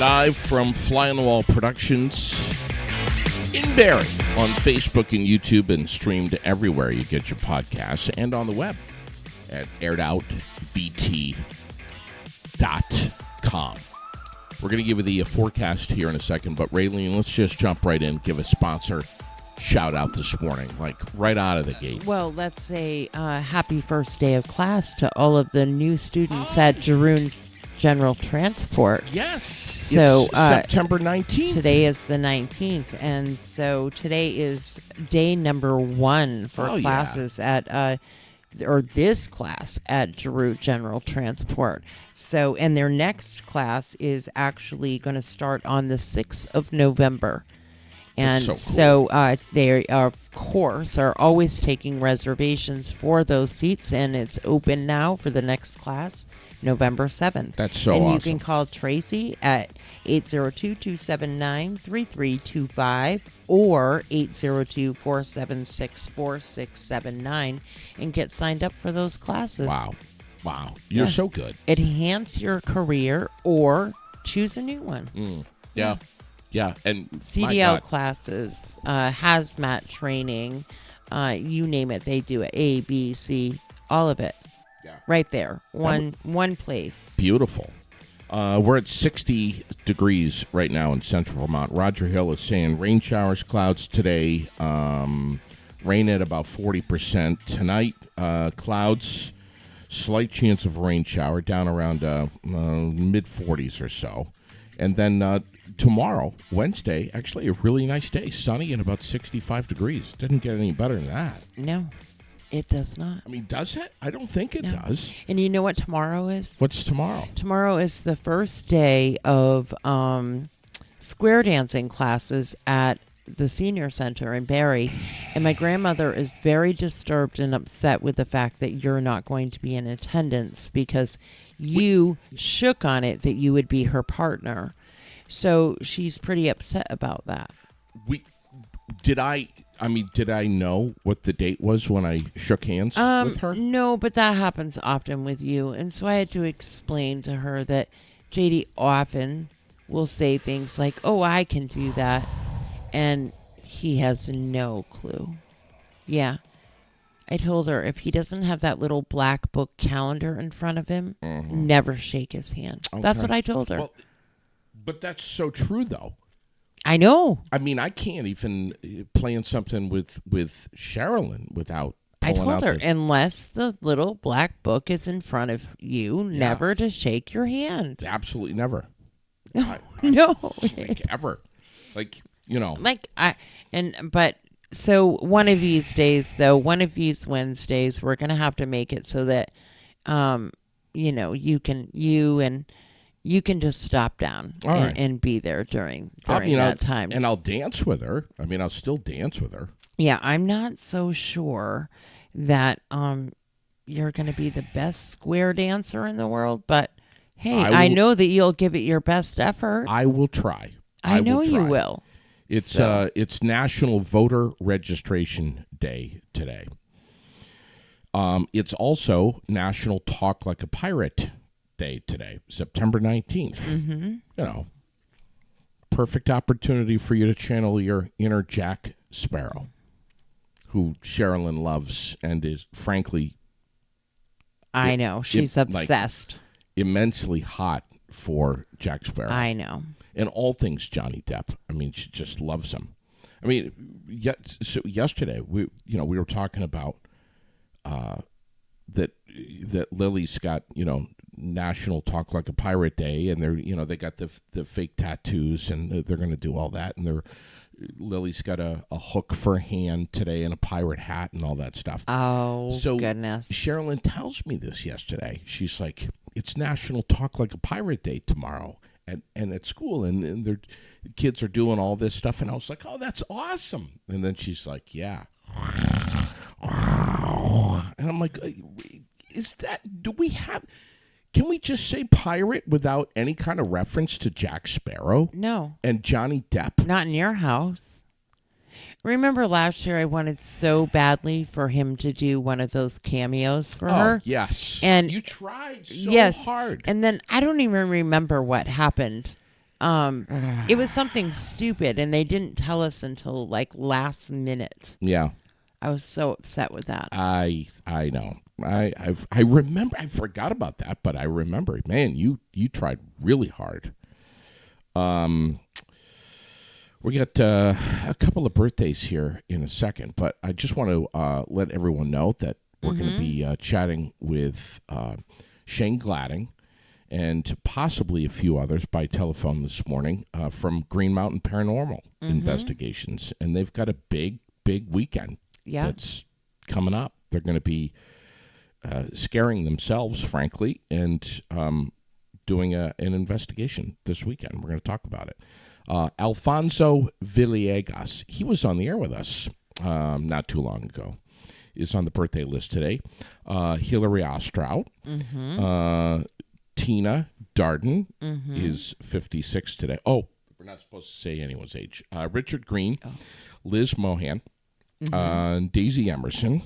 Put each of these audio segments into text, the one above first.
live from Fly on the Wall Productions in Barrie on Facebook and YouTube and streamed everywhere you get your podcasts and on the web at airedoutVT.com. We're going to give you the forecast here in a second, but Raylene, let's just jump right in, give a sponsor shout out this morning, like right out of the gate. Well, let's say happy first day of class to all of the new students at Jeroen General Transport. Yes. So it's September 19th. Today is the 19th, and so today is day number 1 for classes at or this class at Jeroen General Transport. So, and their next class is actually going to start on the 6th of November. And so they, of course, are always taking reservations for those seats, and it's open now for the next class, November 7th. That's so awesome. And you can call Tracy at 802-279-3325 or 802-476-4679 and get signed up for those classes. Wow. You're so good. Enhance your career or choose a new one. Yeah, and CDL classes, hazmat training, you name it, they do it. A, B, C, all of it. Yeah. Right there. One place. Beautiful. We're at 60 degrees right now in central Vermont. Roger Hill is saying rain showers, clouds today. Rain at about 40%. Tonight, clouds, slight chance of a rain shower down around mid-40s or so. And then tomorrow, Wednesday, actually a really nice day. Sunny and about 65 degrees. Didn't get any better than that. No, it does not. I mean, does it? I don't think it does. And you know what tomorrow is? What's tomorrow? Tomorrow is the first day of square dancing classes at the senior center in Barrie. And my grandmother is very disturbed and upset with the fact that you're not going to be in attendance because you shook on it that you would be her partner. So she's pretty upset about that. Did I know what the date was when I shook hands with her? No, but that happens often with you. And so I had to explain to her that JD often will say things like, oh, I can do that. And he has no clue. Yeah. I told her if he doesn't have that little black book calendar in front of him, never shake his hand. Okay. That's what I told her. Well, but that's so true, though. I know. I mean, I can't even plan something with Sherilyn without pulling I told her, the... unless the little black book is in front of you, never to shake your hand. Absolutely never. No, ever. Like, you know. But so one of these days, though, one of these Wednesdays, we're going to have to make it so that, you can just stop down and be there during that time. And I'll dance with her. I mean, I'll still dance with her. Yeah, I'm not so sure that you're going to be the best square dancer in the world, but hey, I know that you'll give it your best effort. I will try. I know you will. It's National Voter Registration Day today. It's also National Talk Like a Pirate Day today, September 19th. Mm-hmm. You know, perfect opportunity for you to channel your inner Jack Sparrow, who Sherilyn loves and is, frankly... I know. She's obsessed. Immensely hot for Jack Sparrow. I know. And all things Johnny Depp. I mean, she just loves him. I mean, so yesterday we were talking about that Lily's got National Talk Like a Pirate Day, and they got the fake tattoos, and they're going to do all that, and Lily's got a hook for a hand today and a pirate hat and all that stuff. Oh, goodness. Sherilyn tells me this yesterday. She's like, it's National Talk Like a Pirate Day tomorrow. And at school, and the kids are doing all this stuff, and I was like, oh, that's awesome. And then she's like, yeah. And I'm like, can we just say pirate without any kind of reference to Jack Sparrow? No. And Johnny Depp? Not in your house. Remember last year I wanted so badly for him to do one of those cameos for her? Oh, yes. And you tried so hard. And then I don't even remember what happened It was something stupid, and they didn't tell us until like last minute. Yeah. I was so upset with that. I know. I remember. I forgot about that, but I remember. Man, you tried really hard. We got a couple of birthdays here in a second, but I just want to let everyone know that we're going to be chatting with Shane Gladding and possibly a few others by telephone this morning from Green Mountain Paranormal Investigations, and they've got a big weekend. Yeah. That's coming up. They're going to be scaring themselves, frankly, and doing an investigation this weekend. We're going to talk about it. Alfonso Villegas, he was on the air with us not too long ago, is on the birthday list today. Hillary Ostrout, Tina Darden is 56 today. Oh, we're not supposed to say anyone's age. Richard Green, Liz Mohan, Daisy Emerson.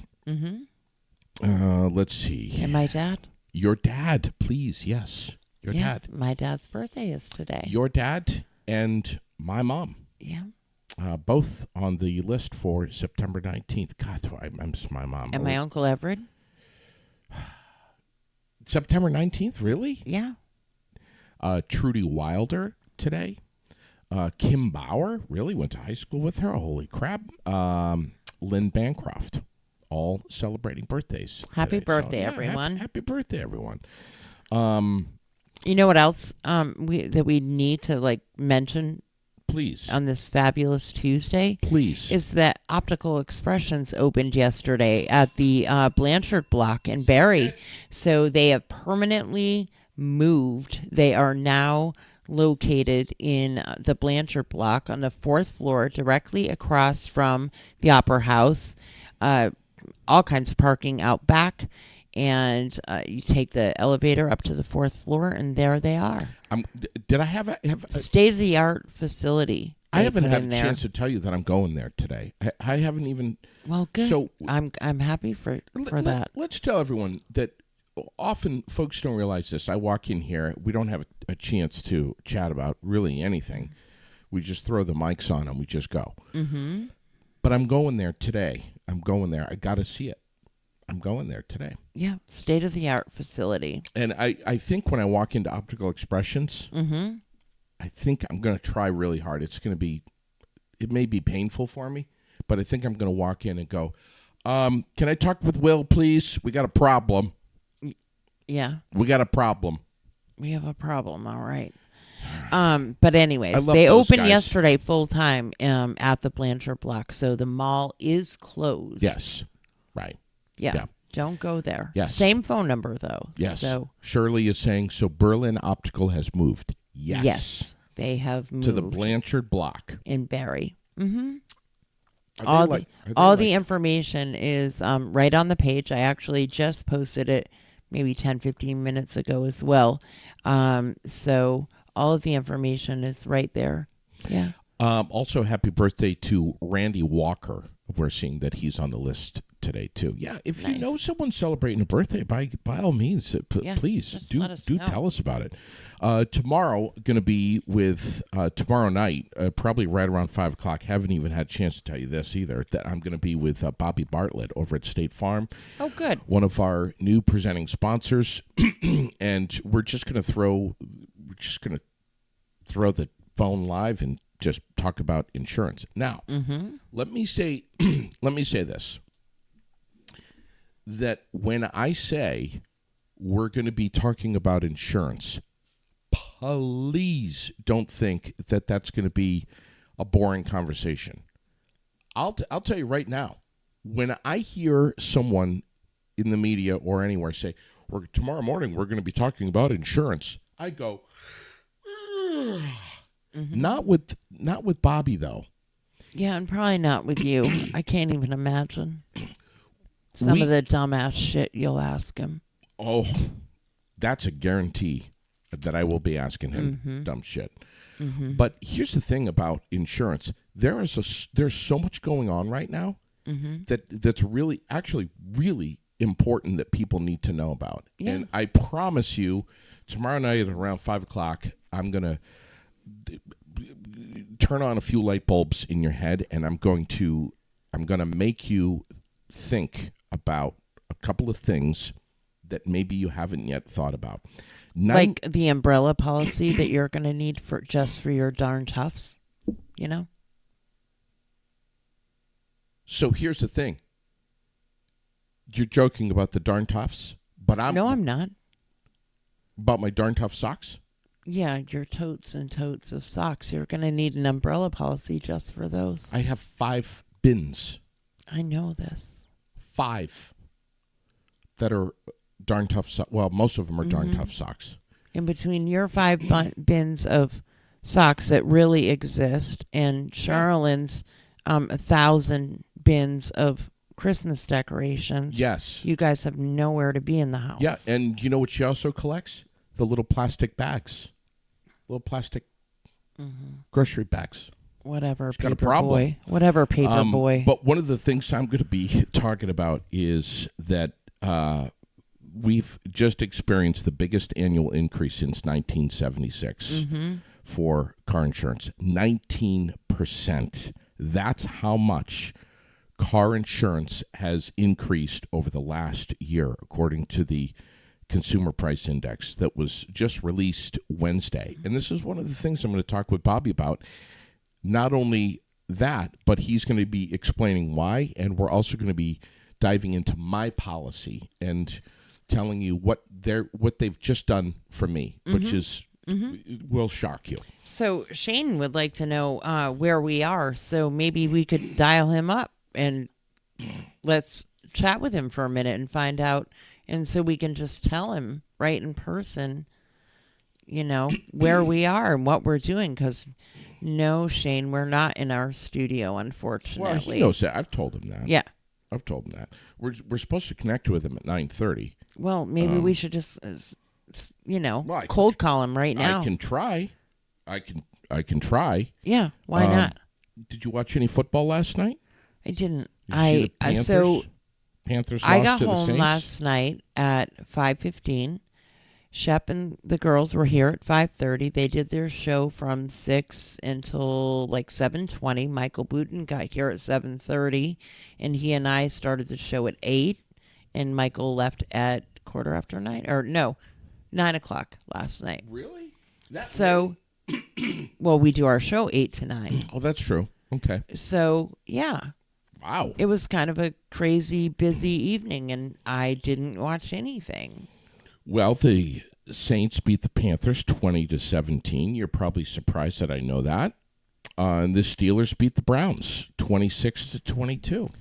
Let's see. And my dad? Your dad, please. Yes. Your yes, dad. My dad's birthday is today. Your dad and my mom. Yeah. Both on the list for September 19th. God, I miss my mom. And my Uncle Everett? September 19th, really? Yeah. Trudy Wilder today. Kim Bauer, really went to high school with her. Holy crap. Lynn Bancroft, all celebrating birthdays. Happy today. birthday, everyone. Happy birthday, everyone. You know what else we need to mention? Please. On this fabulous Tuesday? Please. Is that Optical Expressions opened yesterday at the Blanchard Block in Barrie. So they have permanently moved. They are now located in the Blanchard Block on the 4th floor, directly across from the Opera House. All kinds of parking out back. And you take the elevator up to the 4th floor, and there they are. Did I have state-of-the-art facility? I haven't had a chance to tell you that I'm going there today. I haven't even. Well, good. So I'm happy for that. Let's tell everyone that often folks don't realize this. I walk in here, we don't have a chance to chat about really anything. We just throw the mics on and we just go. Mm-hmm. But I'm going there today. I'm going there. I got to see it. I'm going there today. Yeah, state-of-the-art facility. And I think when I walk into Optical Expressions, I think I'm going to try really hard. It may be painful for me, but I think I'm going to walk in and go, can I talk with Will, please? We got a problem. Yeah. We got a problem. We have a problem, all right. But anyways, they opened yesterday full-time at the Blanchard Block, so the mall is closed. Yes, right. Yeah. Don't go there. Yes. Same phone number, though. Yes. So Shirley is saying, so Berlin Optical has moved. Yes. Yes. They have moved. To the Blanchard Block. In Barrie. Mm-hmm. All the information is right on the page. I actually just posted it maybe 10, 15 minutes ago as well. So all of the information is right there. Yeah. Also, happy birthday to Randy Walker. We're seeing that he's on the list today too. Yeah, if you know someone celebrating a birthday, by all means, please do tell us about it. Tomorrow, going to be with tomorrow night, probably right around 5:00. Haven't even had a chance to tell you this either. That I'm going to be with Bobby Bartlett over at State Farm. Oh, good. One of our new presenting sponsors, and we're just going to throw the phone live and just talk about insurance. Now, let me say this. That when I say we're going to be talking about insurance, please don't think that that's going to be a boring conversation. I'll tell you right now, when I hear someone in the media or anywhere say, tomorrow morning we're going to be talking about insurance, I go, not with Bobby, though. Yeah, and probably not with you. I can't even imagine some of the dumbass shit you'll ask him. Oh, that's a guarantee that I will be asking him dumb shit. But here's the thing about insurance. There's so much going on right now that's really important that people need to know about. Yeah. And I promise you, tomorrow night at around 5:00, I'm going to turn on a few light bulbs in your head, and I'm going to make you think about a couple of things that maybe you haven't yet thought about. Like the umbrella policy that you're going to need for your darn toughs, you know? So here's the thing. You're joking about the darn toughs, but No, I'm not. About my darn tough socks? Yeah, your totes and totes of socks. You're going to need an umbrella policy just for those. I have 5 bins. I know this. 5 that are darn tough socks. Well, most of them are darn tough socks. In between your 5 bins of socks that really exist and Charlene's 1,000 bins of Christmas decorations. Yes. You guys have nowhere to be in the house. Yeah, and you know what she also collects? The little plastic bags. Little plastic grocery bags. Whatever, She's got a paper problem. boy. Whatever, paper boy. But one of the things I'm going to be talking about is that we've just experienced the biggest annual increase since 1976 for car insurance. 19%. That's how much car insurance has increased over the last year, according to the Consumer Price Index that was just released Wednesday. And this is one of the things I'm going to talk with Bobby about. Not only that, but he's going to be explaining why, and we're also going to be diving into my policy and telling you what they've just done for me, which is will shock you. So Shane would like to know where we are, so maybe we could dial him up and let's chat with him for a minute and find out, and so we can just tell him right in person, where we are and what we're doing, because no, Shane, we're not in our studio, unfortunately. Well, he knows that. I've told him that. Yeah. I've told him that. We're supposed to connect with him at 9:30. Well, maybe we should just, Well, cold call him right now. I can try. I can try. Yeah, why not? Did you watch any football last night? I didn't. Did you see the Panthers? Panthers I lost got to the home Saints? last night at 5:15. Shep and the girls were here at 5:30. They did their show from 6 until like 7:20. Michael Booten got here at 7:30, and he and I started the show at 8, and Michael left at 9 o'clock last night. Really? Well, we do our show 8 to 9. Oh, that's true. Okay. So, yeah. Wow. It was kind of a crazy, busy evening, and I didn't watch anything. Well, the Saints beat the Panthers 20-17. You're probably surprised that I know that. And the Steelers beat the Browns 26-22.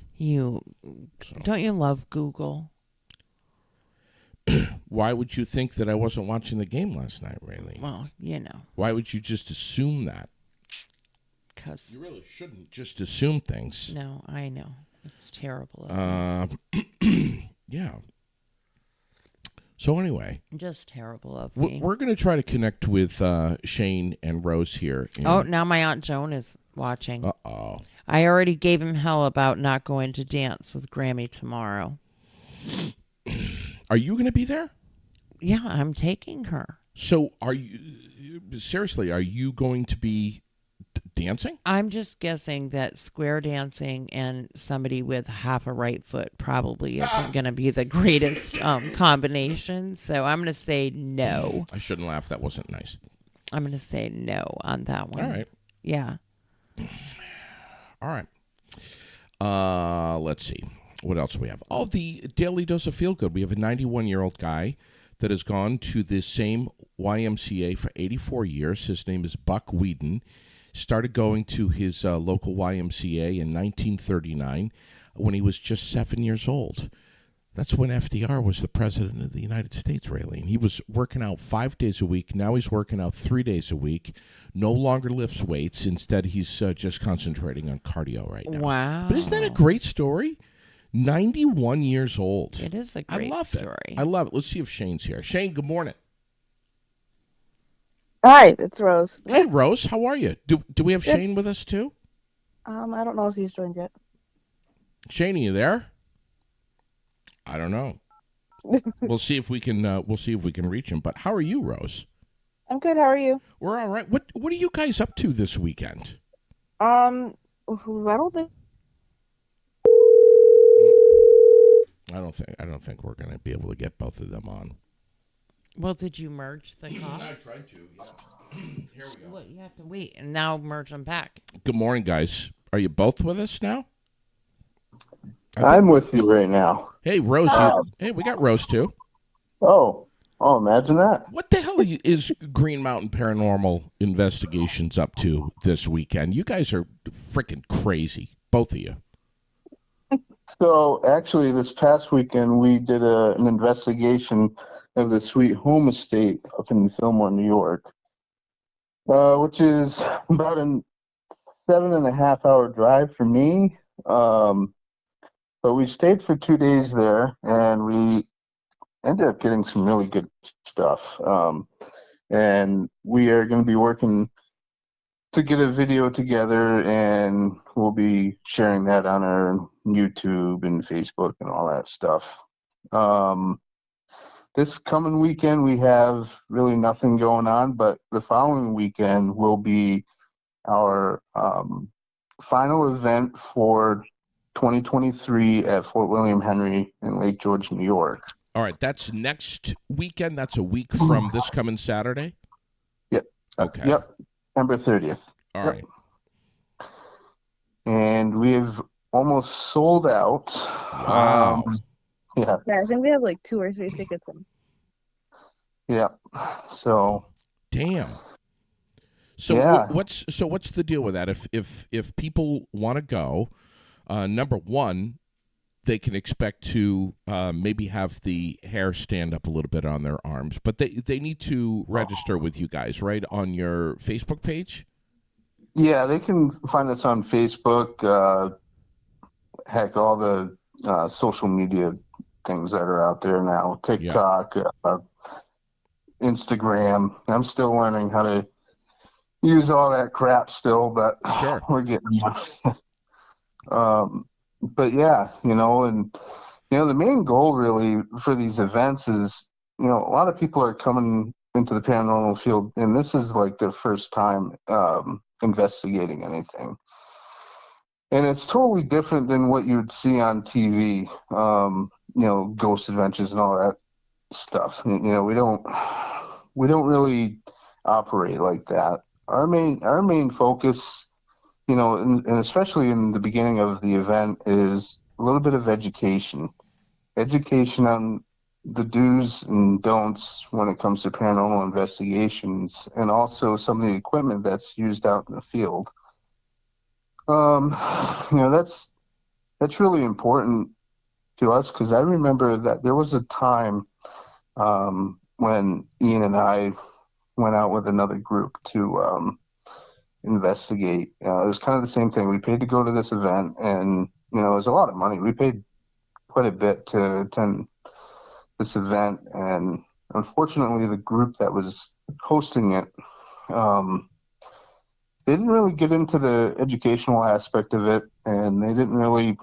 Don't you love Google? Why would you think that I wasn't watching the game last night, Raylene? Well, Why would you just assume that? Because You really shouldn't just assume things. No, I know. It's terrible of me. Yeah. So anyway, just terrible of me. we're going to try to connect with Shane and Rose here. Now my Aunt Joan is watching. Uh-oh. I already gave him hell about not going to dance with Grammy tomorrow. Are you going to be there? Yeah, I'm taking her. So are you going to be dancing? I'm just guessing that square dancing and somebody with half a right foot probably isn't going to be the greatest combination. So I'm going to say no. I shouldn't laugh. That wasn't nice. I'm going to say no on that one. All right. Yeah. All right. Let's see. What else do we have? Oh, the Daily Dose of Feel Good. We have a 91-year-old guy that has gone to this same YMCA for 84 years. His name is Buck Whedon. Started going to his local YMCA in 1939 when he was just 7 years old. That's when FDR was the president of the United States, Raylene. He was working out 5 days a week. Now he's working out 3 days a week. No longer lifts weights. Instead, he's just concentrating on cardio right now. Wow. But isn't that a great story? 91 years old. It is a great story. I love it. Let's see if Shane's here. Shane, good morning. Hi, it's Rose. Hey, Rose, how are you? Do we have Shane with us too? I don't know if he's joined yet. Shane, are you there? I don't know. We'll see if we can. We'll see if we can reach him. But how are you, Rose? I'm good. How are you? We're all right. What are you guys up to this weekend? I don't think. I don't think we're gonna be able to get both of them on. Well, did you merge the call? I tried to. Yeah. Here we go. Well, you have to wait and now merge them back. Good morning, guys. Are you both with us now? I'm with you right now. Hey, Rose. Hey, we got Rose too. Oh, imagine that. What the hell is Green Mountain Paranormal Investigations up to this weekend? You guys are freaking crazy, both of you. So actually, this past weekend we did an investigation of the Sweet Home Estate up in Fillmore, New York, which is about a 7.5 hour drive for me. But we stayed for 2 days there, and we ended up getting some really good stuff. And we are going to be working to get a video together, and we'll be sharing that on our YouTube and Facebook and all that stuff. This coming weekend, we have really nothing going on, but the following weekend will be our final event for 2023 at Fort William Henry in Lake George, New York. All right, that's next weekend. That's a week from this coming Saturday? Yep. Okay. Yep. September 30th. All right. And we've almost sold out. Wow. Yeah. Yeah, I think we have like 2 or 3 tickets in. Yeah. So. Damn. So yeah. what's the deal with that? If people want to go, number one, they can expect to maybe have the hair stand up a little bit on their arms, but they need to register with you guys, right, on your Facebook page? Yeah, they can find us on Facebook, heck, all the social media things that are out there now, TikTok, Instagram. I'm still learning how to use all that crap still, but Sure. we're getting there. But yeah, and the main goal really for these events is, a lot of people are coming into the paranormal field, and this is like their first time investigating anything. And it's totally different than what you would see on TV, ghost adventures and all that stuff. We don't really operate like that. Our main focus, and especially in the beginning of the event, is a little bit of education on the do's and don'ts when it comes to paranormal investigations, and also some of the equipment that's used out in the field. That's really important to us, because I remember that there was a time when Ian and I went out with another group to investigate. It was kind of the same thing. We paid to go to this event, and it was a lot of money. We paid quite a bit to attend this event, and unfortunately the group that was hosting it, they didn't really get into the educational aspect of it, and they didn't really,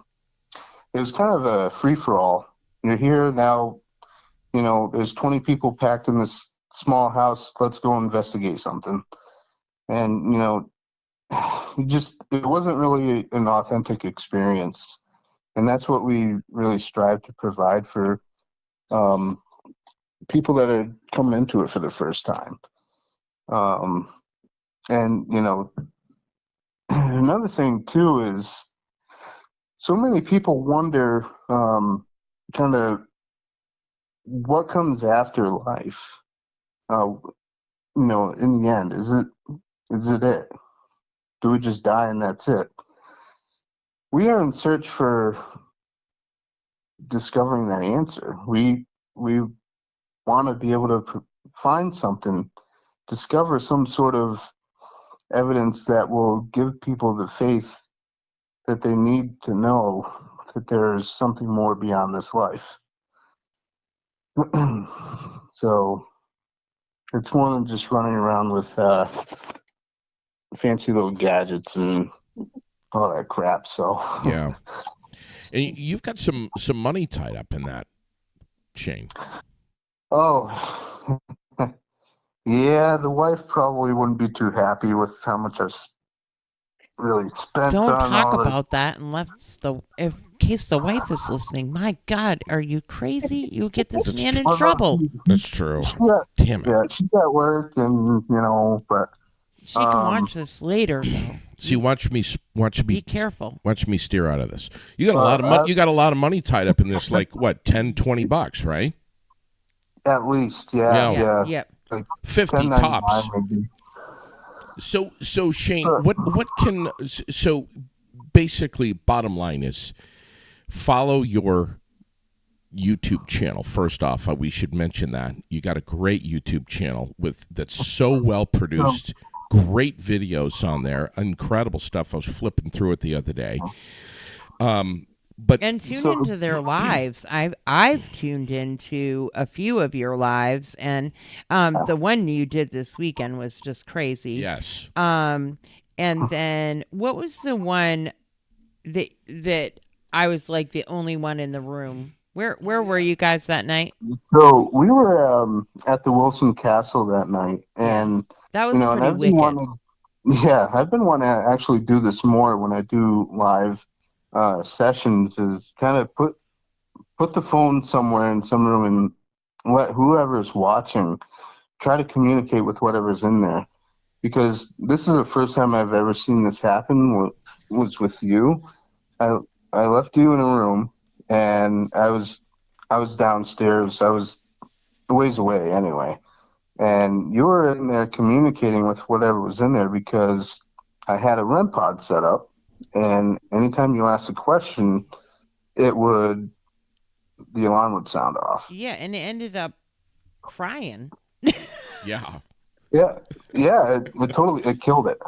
it was kind of a free-for-all. You're here now, there's 20 people packed in this small house, let's go investigate something. And it wasn't really an authentic experience, and that's what we really strive to provide for people that are coming into it for the first time. And another thing too is, so many people wonder kind of what comes after life. In the end, is it it? Do we just die and that's it? We are in search for discovering that answer. We want to be able to find something, discover some sort of evidence that will give people the faith that they need to know that there's something more beyond this life. So it's more than just running around with fancy little gadgets and all that crap. So yeah, and you've got some money tied up in that, Shane. Oh, Yeah, the wife probably wouldn't be too happy with how much I've really spent Don't on talk all the. about that unless in case the wife is listening. My God, are you crazy? You'll get this That's man in tr- Well, no, trouble. that's true. she got, Damn it. yeah, she's at work, and but She can um, watch this later, though. See, You be careful. watch me steer out of this. You got a lot but of money. You got a lot of money tied up in this, like what, 10, $20, right? at least, Yeah, Yeah. yeah, Yep. like 50 10.99 tops. maybe. So Shane, Sure. what can so basically bottom line is follow your YouTube channel. First off, we should mention that you got a great YouTube channel that's so well produced, great videos on there, incredible stuff. I was flipping through it the other day. But And tune So into their lives. I've tuned into a few of your lives, and the one you did this weekend was just crazy. yes, And then what was the one that I was like the only one in the room? Where were you guys that night? So we were at the Wilson Castle that night, Yeah. and That was and pretty I've been wicked. wanting, yeah, I've been wanting to actually do this more when I do live sessions. Is kind of put the phone somewhere in some room and let whoever's watching try to communicate with whatever's in there. Because this is the first time I've ever seen this happen. Was with you. I I left you in a room, and I was downstairs. I was a ways away anyway, and you were in there communicating with whatever was in there because I had a REM pod set up, and anytime you asked a question, it would the alarm would sound off. Yeah, and it ended up crying. yeah. Yeah, yeah, it totally it killed it.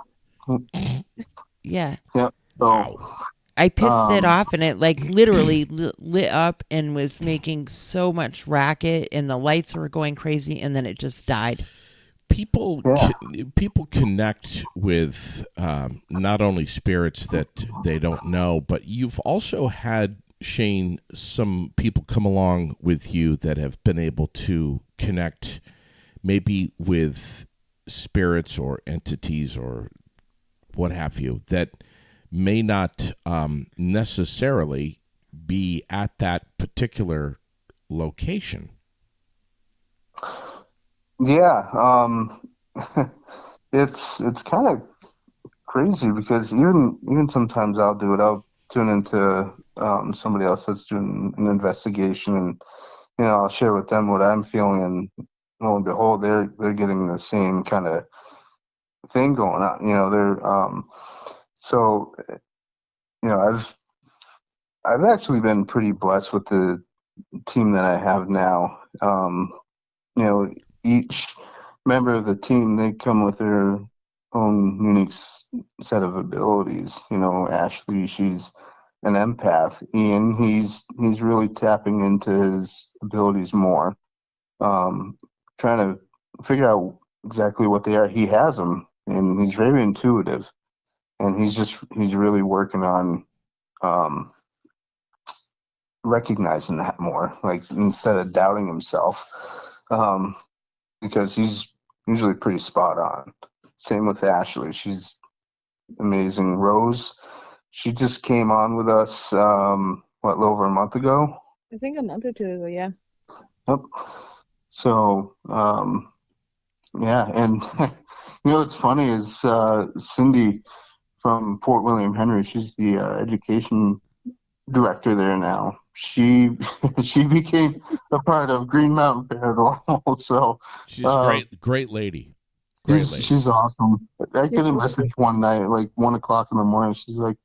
Yeah. Yeah. So, Wow. I pissed it um, off, and it like literally lit up and was making so much racket, and the lights were going crazy, and then it just died. yeah, People connect with not only spirits that they don't know, but you've also had, Shane, some people come along with you that have been able to connect maybe with spirits or entities or what have you that may not necessarily be at that particular location. yeah. It's kind of crazy because even sometimes I'll do it. I'll tune into somebody else that's doing an investigation, and I'll share with them what I'm feeling, and lo and behold, they're getting the same kind of thing going on. They're so I've actually been pretty blessed with the team that I have now. Each member of the team, they come with their own unique set of abilities. Ashley, she's an empath. Ian, he's really tapping into his abilities more, trying to figure out exactly what they are. He has them, and he's very intuitive, and he's really working on um, recognizing that more, like instead of doubting himself, um, because he's usually pretty spot on. Same with Ashley, she's amazing. Rose, she just came on with us, what, a little over a month ago. I think a month or two ago, yeah. Yep. So, yeah, and what's funny is Cindy from Fort William Henry. She's the education director there now. She she became a part of Green Mountain Paranormal. So She's uh, great lady. Great lady. she's awesome. I get a message one night, like 1 o'clock in the morning. She's like,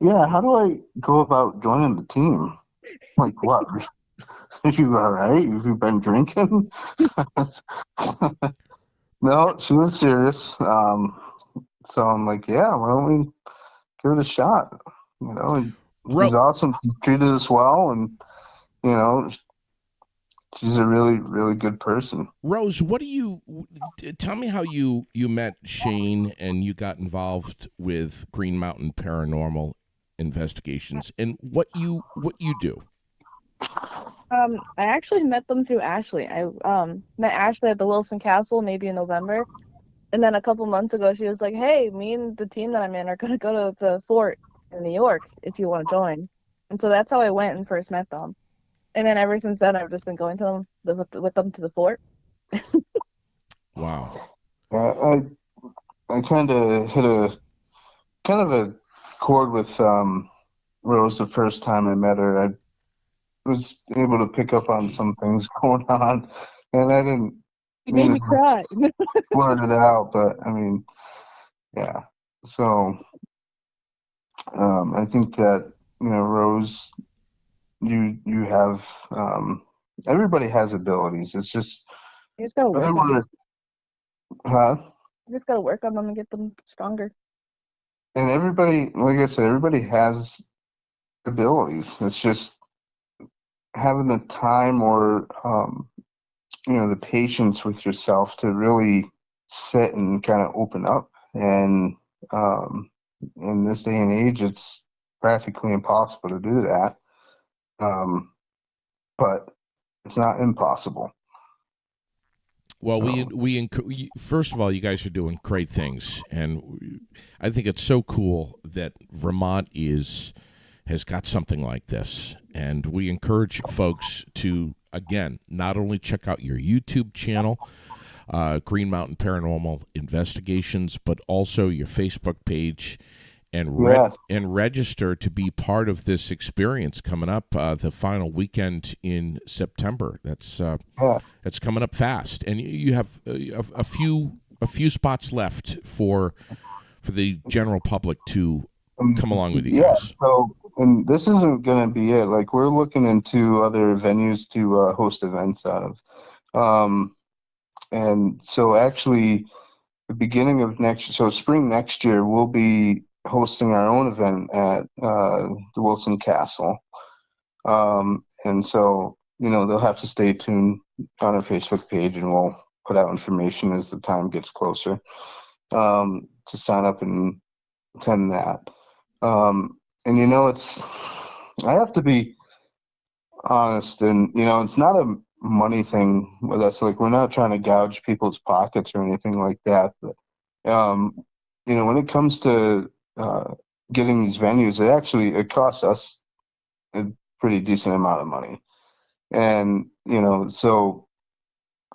"Yeah, how do I go about joining the team?" I'm like, what? Are you all right? Have you been drinking? No, she was serious. So I'm like, yeah, why don't we give it a shot? And she's Ro- awesome. She treated us well, and you know, she's a really, really good person. Rose, what do you tell me how you met Shane and you got involved with Green Mountain Paranormal Investigations and what you do? I actually met them through Ashley. I met Ashley at the Wilson Castle maybe in November. And then a couple months ago, she was like, "Hey, me and the team that I'm in are gonna go to the fort in New York if you want to join." And so that's how I went and first met them. And then ever since then, I've just been going to them with them to the fort. Wow. I kind of hit a kind of a chord with Rose the first time I met her. I was able to pick up on some things going on, and I didn't You made mean me to cry. blurt it out, but I mean, yeah. So I think that Rose, you have everybody has abilities. It's just You just gotta I work don't on them. want to, huh? You just gotta work on them and get them stronger. And everybody, like I said, everybody has abilities. It's just having the time or the patience with yourself to really sit and kind of open up. And um, in this day and age, it's practically impossible to do that. Um, but it's not impossible. Well, So first of all, you guys are doing great things, and I think it's so cool that Vermont has got something like this, and we encourage folks to again not only check out your YouTube channel, Green Mountain Paranormal Investigations, but also your Facebook page, and yeah, register to be part of this experience coming up the final weekend in September. yeah. That's coming up fast, and you have a few spots left for the general public to come along with you Yeah, guys. so and this isn't going to be it. Like we're looking into other venues to host events out of. And so actually the beginning of spring next year, we'll be hosting our own event at the Wilson Castle. And so, they'll have to stay tuned on our Facebook page and we'll put out information as the time gets closer to sign up and attend that. And I have to be honest, and it's not a money thing with us. Like we're not trying to gouge people's pockets or anything like that. But when it comes to getting these venues, it costs us a pretty decent amount of money, and so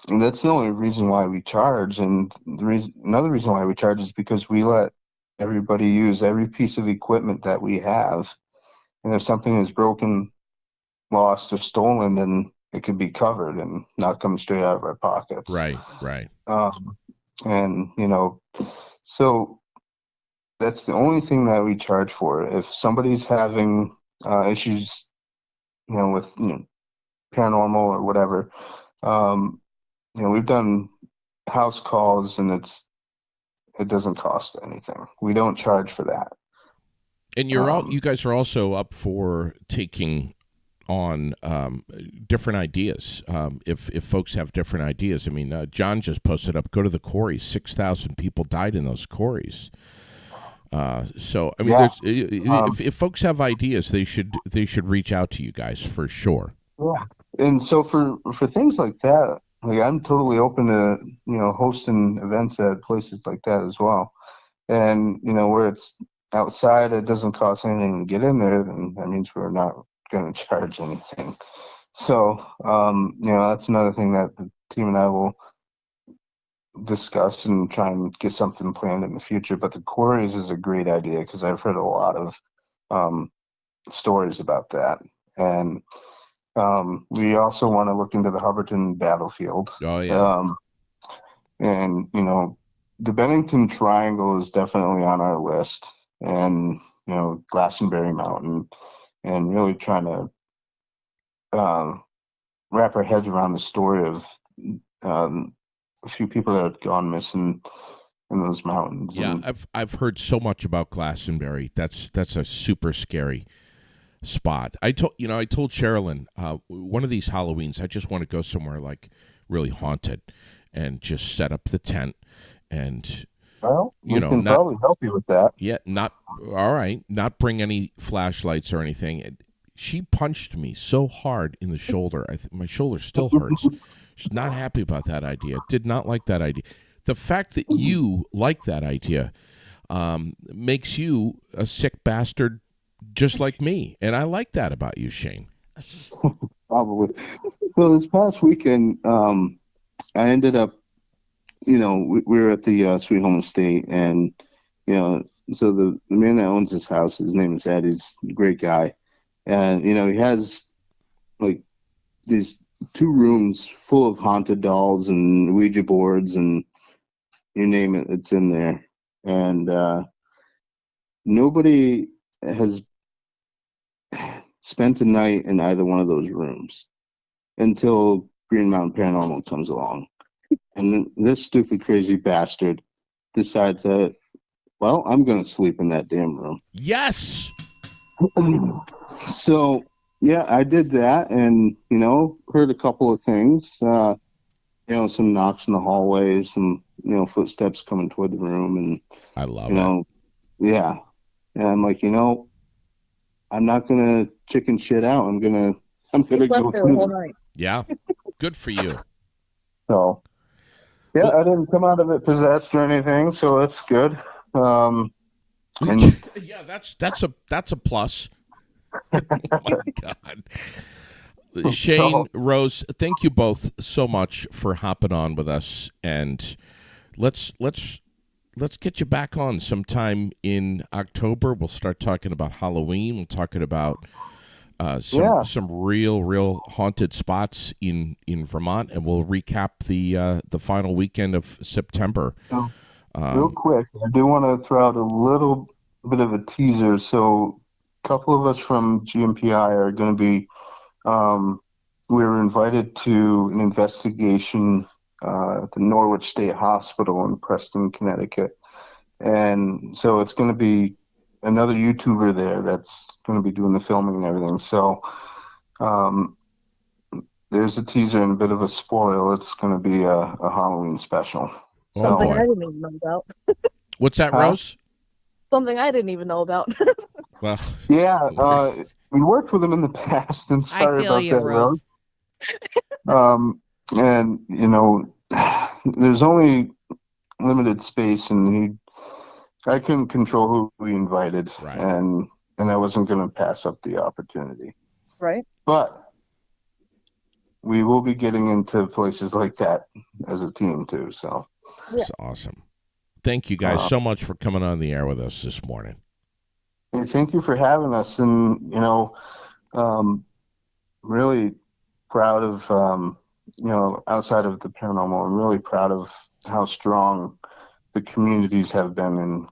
that's the only reason why we charge. And another reason why we charge is because we let everybody use every piece of equipment that we have, and if something is broken, lost, or stolen, then it could be covered and not come straight out of our pockets. Right, right. And so that's the only thing that we charge for. If somebody's having issues, with paranormal or whatever, we've done house calls, and it doesn't cost anything. We don't charge for that. And you guys are also up for taking on different ideas. If folks have different ideas, I mean, John just posted up. Go to the quarries. 6,000 people died in those quarries. So I mean, Yeah. if folks have ideas, they should reach out to you guys for sure. Yeah. And so for things like that, like I'm totally open to hosting events at places like that as well. And where it's outside, it doesn't cost anything to get in there, then that means we're not going to charge anything. So that's another thing that the team and I will discuss and try and get something planned in the future. But the quarries is a great idea because I've heard a lot of stories about that. And we also want to look into the Hubbardton battlefield. Oh yeah. And the Bennington Triangle is definitely on our list, and Glastonbury Mountain, and really trying to wrap our heads around the story of a few people that have gone missing in those mountains. Yeah, And I've heard so much about Glastonbury. That's a super scary spot. I told Sherilyn one of these Halloweens I just want to go somewhere like really haunted and just set up the tent and well, we can probably help you with that. Yeah, not all right. Not bring any flashlights or anything. She punched me so hard in the shoulder. My shoulder still hurts. She's not happy about that idea. Did not like that idea. The fact that you like that idea makes you a sick bastard just like me. And I like that about you, Shane. Probably. Well, this past weekend, I ended up, we were at the Sweet Home Estate, and, so the man that owns this house, his name is Ed. He's a great guy. And, he has, like, these 2 rooms full of haunted dolls and Ouija boards and you name it, it's in there. And nobody has spent a night in either one of those rooms until Green Mountain Paranormal comes along. And then this stupid, crazy bastard decides that, well, I'm going to sleep in that damn room. Yes! So, yeah, I did that and, heard a couple of things. Some knocks in the hallway, some, footsteps coming toward the room. And I love it. Yeah. And I'm like, I'm not going to chicken shit out. I'm going to go Slept there the whole night. Yeah. Good for you. So, yeah, I didn't come out of it possessed or anything, so that's good. Yeah, that's a plus. Oh my God. Shane, Rose, thank you both so much for hopping on with us, and let's get you back on sometime in October. We'll start talking about Halloween. We'll talking about some real haunted spots in Vermont, and we'll recap the final weekend of September. Real quick, I do want to throw out a little bit of a teaser. So, a couple of us from GMPI are going to be. We were invited to an investigation at the Norwich State Hospital in Preston, Connecticut. And so it's going to be another YouTuber there that's going to be doing the filming and everything. So there's a teaser and a bit of a spoil. It's going to be a Halloween special. Something I didn't even know about. What's that, Rose? Something I didn't even know about. Well, yeah, we worked with him in the past, and sorry about that, Rose. And there's only limited space, and I couldn't control who we invited, right. and I wasn't going to pass up the opportunity. Right. But we will be getting into places like that as a team too. So that's awesome. Thank you guys so much for coming on the air with us this morning. Hey, thank you for having us, and really proud of outside of the paranormal, I'm really proud of how strong the communities have been, and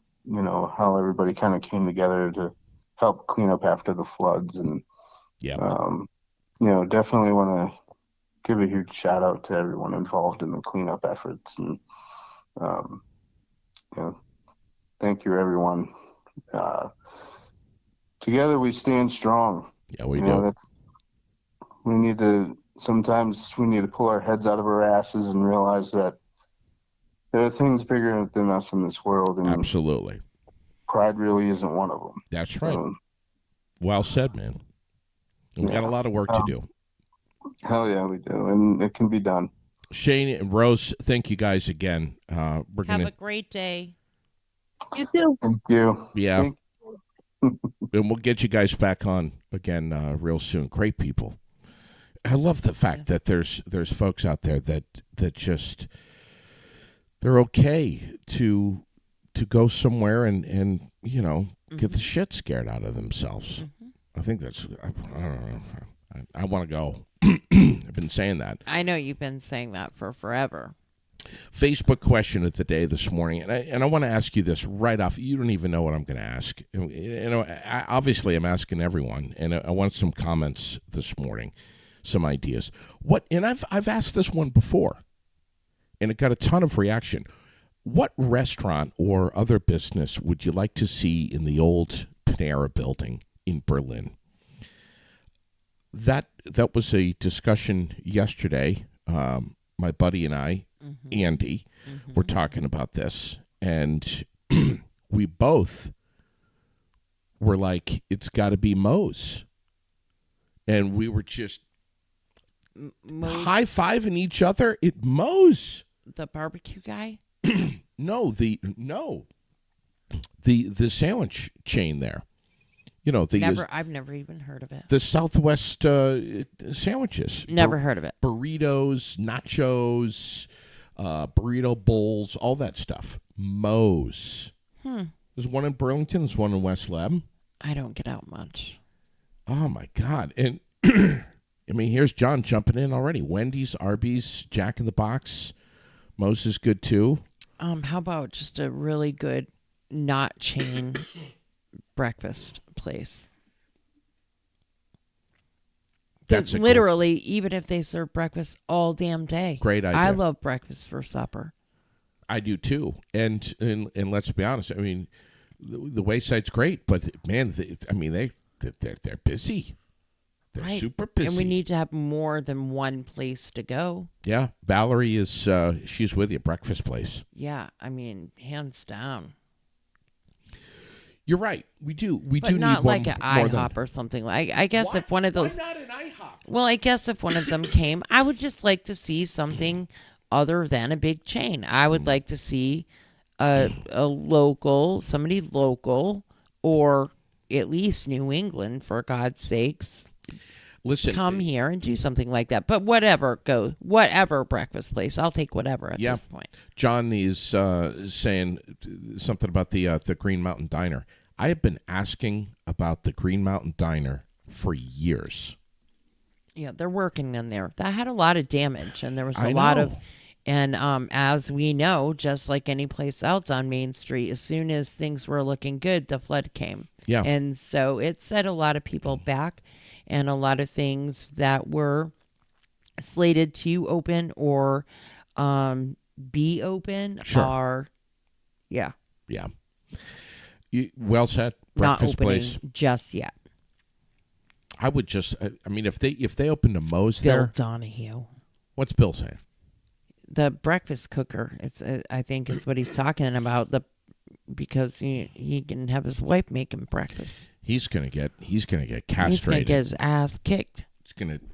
how everybody kind of came together to help clean up after the floods, and definitely want to give a huge shout out to everyone involved in the cleanup efforts, and thank you everyone. Together we stand strong. Yeah, we do. Sometimes we need to pull our heads out of our asses and realize that there are things bigger than us in this world. And absolutely. Pride really isn't one of them. That's right. Well said, man. We got a lot of work to do. Hell yeah, we do. And it can be done. Shane and Rose, thank you guys again. Have a great day. You too. Thank you. Yeah. And we'll get you guys back on again real soon. Great people. I love the fact that there's folks out there that just they're okay to go somewhere and get the shit scared out of themselves. Mm-hmm. I think that's I don't know. I want to go. I've been saying that. I know you've been saying that for forever. Facebook question of the day this morning, and I want to ask you this right off. You don't even know what I'm going to ask. Obviously, I'm asking everyone, and I want some comments this morning, some ideas. And I've asked this one before, and it got a ton of reaction. What restaurant or other business would you like to see in the old Panera building in Berlin? That was a discussion yesterday. My buddy and I, Andy, were talking about this, and we both were like, it's got to be Moe's. and we were just Moe's, high-fiving each other. It Moe's. the barbecue guy. No, the sandwich chain there. You know, I've never even heard of it. the Southwest sandwiches. Never heard of it. Burritos, nachos, burrito bowls, all that stuff. Moe's. There's one in Burlington. There's one in West Leb. I don't get out much. Oh, my God. And, I mean, here's John jumping in already. Wendy's, Arby's, Jack in the Box. Moe's is good, too. How about just a really good, not chain breakfast place? That's literally, even if they serve breakfast all damn day. Great idea. I love breakfast for supper. I do too, and let's be honest. I mean, the Wayside's great, but man, they're busy. They're Right. super busy, And we need to have more than one place to go. Yeah, Valerie is she's with you. Breakfast place. Yeah, I mean, hands down. You're right. We do. We But do not need like one an more IHOP or something. I guess What? if one of those. Why not an IHOP? Well, I guess if one of them came, I would just like to see something other than a big chain. I would like to see somebody local, or at least New England, for God's sakes. Listen, Come here and do something like that. But whatever breakfast place, I'll take whatever at this point. John is saying something about the Green Mountain Diner. I have been asking about the Green Mountain Diner for years. Yeah, they're working in there. That had a lot of damage, and there was I a lot know. of, and as we know, just like any place else on Main Street, as soon as things were looking good, the flood came. Yeah. And so it set a lot of people back, and a lot of things that were slated to open or be open Sure. are, yeah, Yeah. Well said. not Breakfast opening place. just yet. I would just. I mean, if they opened a Moe's Bill there, Donahue. what's Bill saying? The breakfast cooker. It's I think is what he's talking about. Because he can have his wife make him breakfast. He's gonna get castrated. He's gonna get his ass kicked.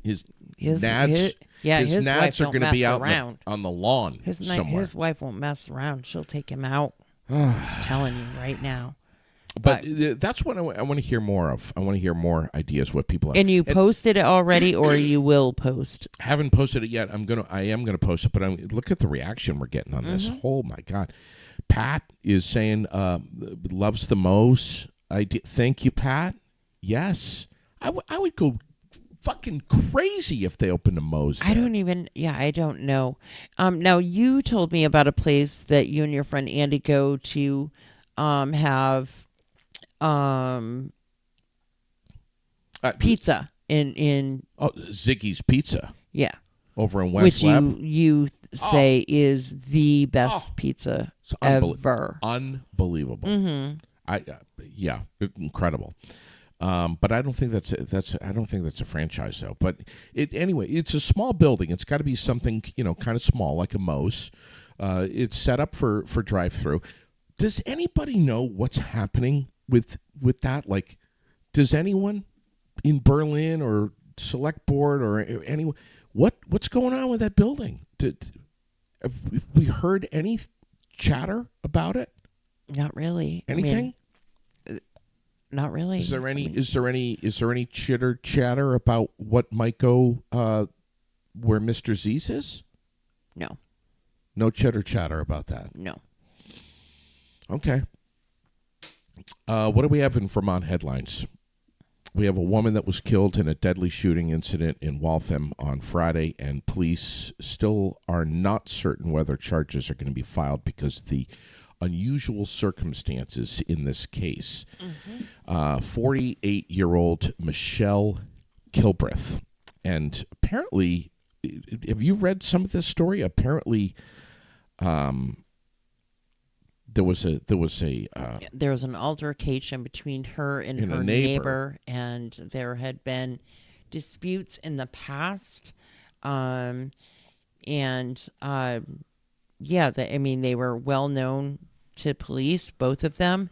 His His nads. His wife nads are don't going to mess be out around. on the lawn somewhere. His wife won't mess around. She'll take him out. I'm just telling you right now. But that's what I want to hear more of. I want to hear more ideas. What people have. And you posted it already, or you will post? Haven't posted it yet. I am gonna post it. But look at the reaction we're getting on this. Oh my God. Pat is saying loves the Moe's. Thank you, Pat. Yes, I would go fucking crazy if they opened a Moe's there. I don't know. Now you told me about a place that you and your friend Andy go to have pizza in Ziggy's Pizza. Yeah. Over in West Which Lab. you say is the best pizza ever. Unbelievable. Mm-hmm. Incredible. But I don't think that's a franchise though. But anyway, it's a small building. It's got to be something kind of small, like a Moe's. It's set up for drive-through. Does anybody know what's happening with that? Like, does anyone in Berlin or select board or anyone? What's going on with that building? Have we heard any chatter about it? Not really. Anything? Not really. Is there any chitter chatter about what might go where Mr. Z's is? No. No chitter chatter about that. No. Okay. What do we have in Vermont headlines? We have a woman that was killed in a deadly shooting incident in Waltham on Friday, and police still are not certain whether charges are going to be filed because of the unusual circumstances in this case. 48-year-old Michelle Kilbreth. And apparently, have you read some of this story? Apparently, there was an altercation between her and her neighbor, and there had been disputes in the past, they were well known to police, both of them,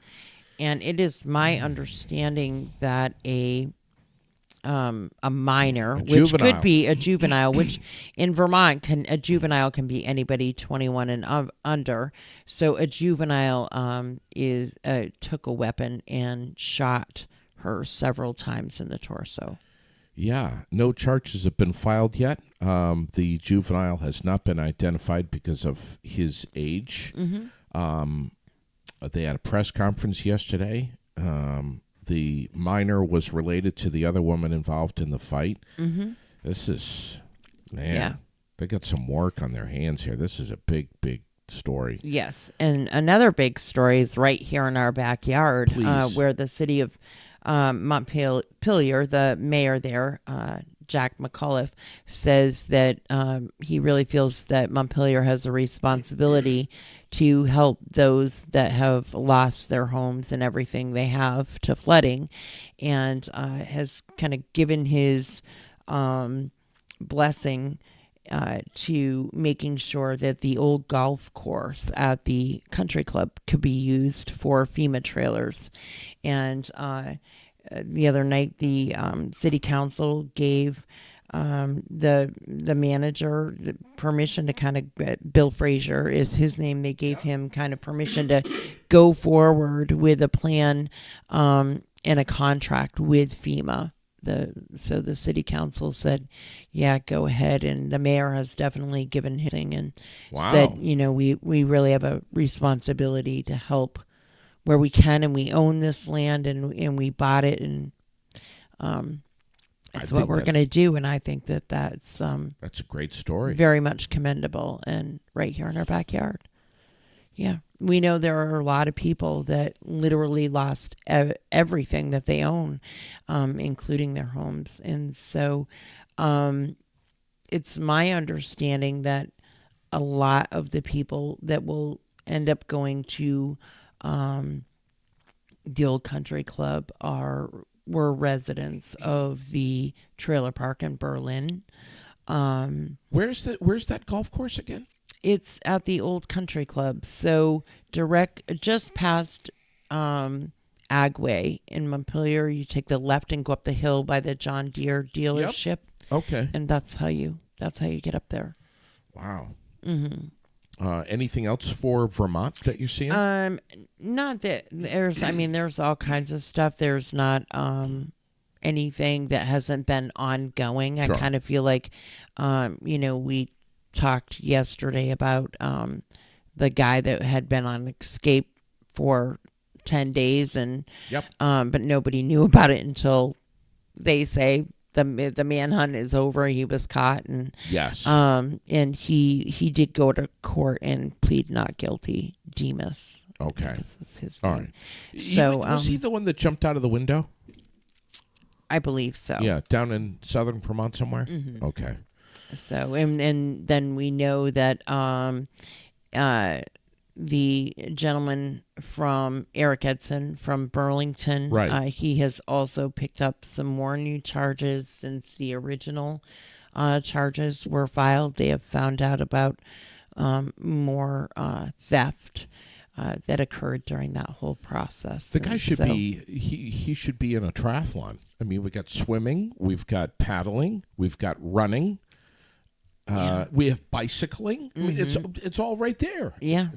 and it is my understanding that a a minor, which juvenile. could be a juvenile, which in Vermont a juvenile can be anybody 21 and under. So a juvenile took a weapon and shot her several times in the torso. Yeah, no charges have been filed yet. The juvenile has not been identified because of his age. They had a press conference yesterday. The minor was related to the other woman involved in the fight. This is, man, Yeah. they got some work on their hands here. This is a big, big story. Yes, and another big story is right here in our backyard, Please. where the city of Montpelier, the mayor there, Jack McAuliffe, says that he really feels that Montpelier has a responsibility to help those that have lost their homes and everything they have to flooding, and has kind of given his blessing to making sure that the old golf course at the country club could be used for FEMA trailers. And the other night, the city council gave the manager the permission to kind of, Bill Frazier is his name. They gave him kind of permission to go forward with a plan and a contract with FEMA. So the city council said, yeah, go ahead. And the mayor has definitely given his thing and said, we really have a responsibility to help where we can, and we own this land and we bought it, and it's what we're going to do. And I think that's a great story. Very much commendable, and right here in our backyard. Yeah. We know there are a lot of people that literally lost everything that they own, including their homes. And so it's my understanding that a lot of the people that will end up going to the old country club were residents of the trailer park in Berlin. Where's that golf course again? It's at the old country club. So just past Agway in Montpelier, you take the left and go up the hill by the John Deere dealership. Yep. Okay. And that's how you get up there. Wow. Anything else for Vermont that you're seeing? Not that there's all kinds of stuff. There's not anything that hasn't been ongoing. Sure. I kind of feel like, we talked yesterday about the guy that had been on escape for 10 days, and but nobody knew about it until they say the manhunt is over. He was caught, and yes, and he did go to court and plead not guilty. Demas. Okay, this was his name. All right. So was he the one that jumped out of the window? I believe so. Yeah, down in southern Vermont somewhere. Mm-hmm. Okay. So and then we know that the gentleman from Eric Edson from Burlington, right. He has also picked up some more new charges since the original charges were filed. They have found out about more theft that occurred during that whole process. The guy should be he should be in a triathlon. I mean, we got swimming, we've got paddling, we've got running. We have bicycling. I mean, it's all right there. Yeah,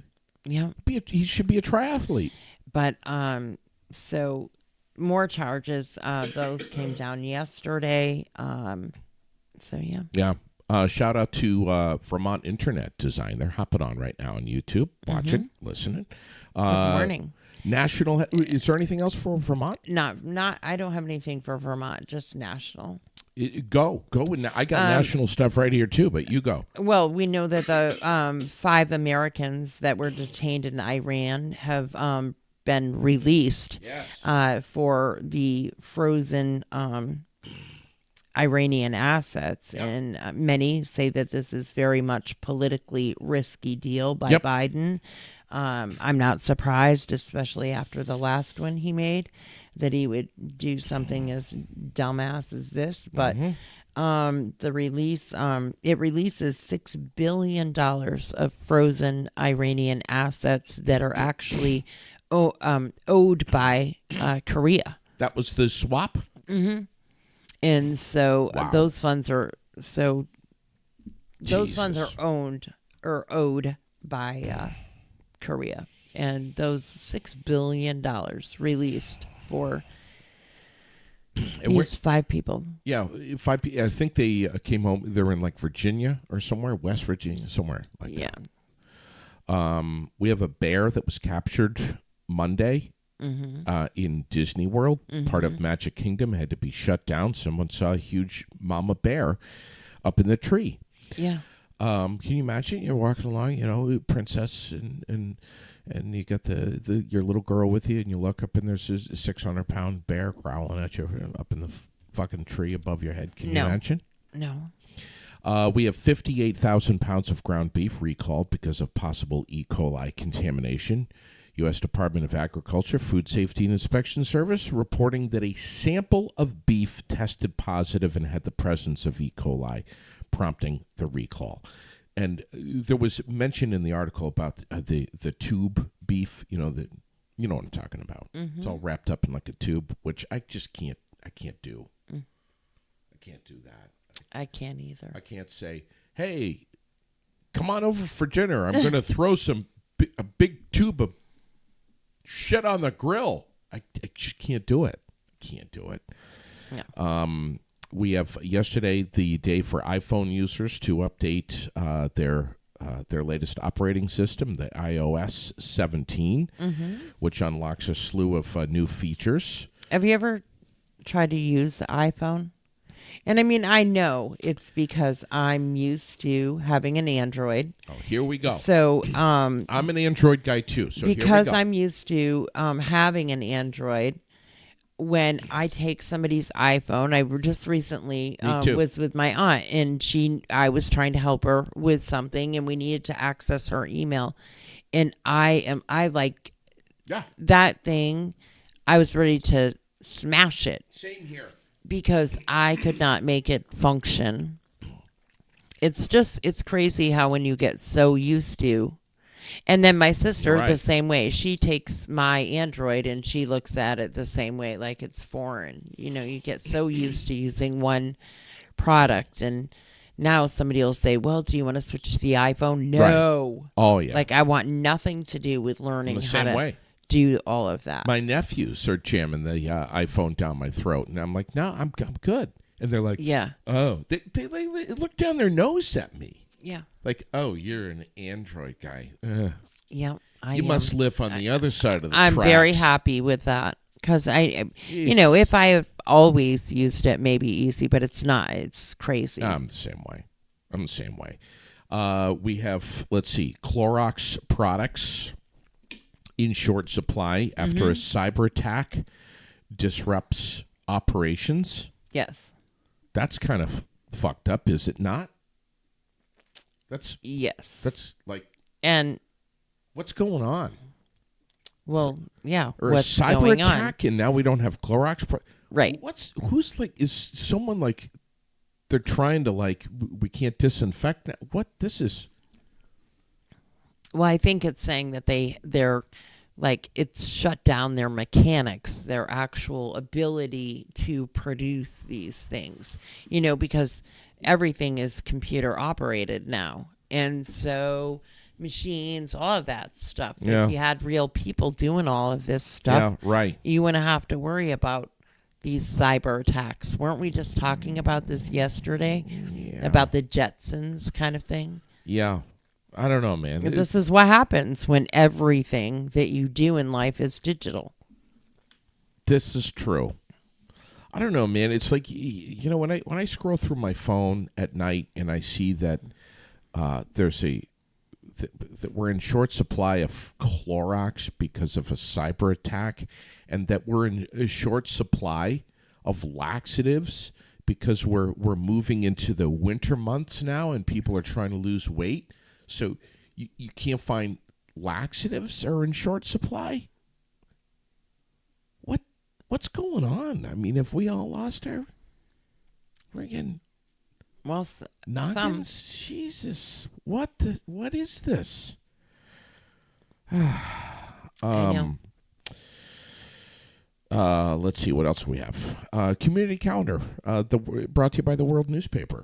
yeah. He should be a triathlete. But so more charges. Those came down yesterday. So yeah. Yeah. Shout out to Vermont Internet Design. They're hopping on right now on YouTube, watching, listening. Good morning. National. Is there anything else for Vermont? Not. I don't have anything for Vermont. Just national. Go. I got national stuff right here too, but you go. Well, we know that the 5 Americans that were detained in Iran have been released for the frozen Iranian assets, and many say that this is very much politically risky deal by Biden. I'm not surprised, especially after the last one he made, that he would do something as dumbass as this. But the release, it releases $6 billion of frozen Iranian assets that are actually owed by Korea. That was the swap? Mm-hmm. And so Wow. those funds are Jesus. owned or owed by Korea, and those $6 billion released for And we're- these 5 people. Yeah, I think they came home. They're in like Virginia or somewhere, West Virginia, somewhere like Yeah. that. We have a bear that was captured Monday in Disney World, part of Magic Kingdom. Had to be shut down. Someone saw a huge mama bear up in the tree. Yeah. Can you imagine? You're walking along, princess, and you got your little girl with you, and you look up and there's this 600-pound bear growling at you up in the fucking tree above your head. Can you imagine? No. We have 58,000 pounds of ground beef recalled because of possible E. coli contamination. U.S. Department of Agriculture, Food Safety and Inspection Service reporting that a sample of beef tested positive and had the presence of E. coli, prompting the recall. And there was mention in the article about the tube beef, you know what I'm talking about. It's all wrapped up in like a tube, which I just can't do. I can't do that. I can't either. I can't say, hey, come on over for dinner. I'm going to throw a big tube of shit on the grill. I just can't do it. Can't do it. No. We have yesterday the day for iPhone users to update their latest operating system, the iOS 17, which unlocks a slew of new features. Have you ever tried to use the iPhone? And I mean, I know it's because I'm used to having an Android. Oh, here we go. So, I'm an Android guy too. So because here we go. I'm used to having an Android, when I take somebody's iPhone, I just recently was with my aunt, and I was trying to help her with something, and we needed to access her email, and I like that thing. I was ready to smash it. Same here. Because I could not make it function. It's crazy how when you get so used to. And then my sister, the same way. She takes my Android and she looks at it the same way, like it's foreign. You get so used to using one product. And now somebody will say, well, do you want to switch to the iPhone? No. Right. Oh, yeah. Like I want nothing to do with learning how to do all of that. My nephews are jamming the iPhone down my throat, and I'm like, no, I'm good. And they're like, yeah. Oh, they look down their nose at me. Yeah. Like, oh, you're an Android guy. Ugh. Yeah. You must live on the other side of the I'm tracks. very happy with that because if I have always used it, maybe easy, but it's not. It's crazy. I'm the same way. We have, let's see, Clorox products in short supply after a cyber attack disrupts operations. That's kind of fucked up, is it not? Yes. That's like, and what's going on? Well, yeah. Or what's a cyber going attack, on? And now we don't have Clorox. Right. Who's like? Is someone like? They're trying to we can't disinfect. What this is? Well, I think it's saying that they're like it's shut down their mechanics, their actual ability to produce these things. Because everything is computer operated now, and so machines, all of that stuff. Yeah. If you had real people doing all of this stuff, you wouldn't have to worry about these cyber attacks. Weren't we just talking about this yesterday? Yeah. About the Jetsons kind of thing? Yeah. I don't know, man. This is what happens when everything that you do in life is digital. This is true. I don't know, man. It's like, when I scroll through my phone at night and I see that that we're in short supply of Clorox because of a cyber attack, and that we're in a short supply of laxatives because we're moving into the winter months now and people are trying to lose weight. So you can't find laxatives are in short supply? What's going on? I mean, have we all lost our friggin' noggins? Jesus, what is this? I know. Let's see what else we have. Community calendar, brought to you by the World Newspaper.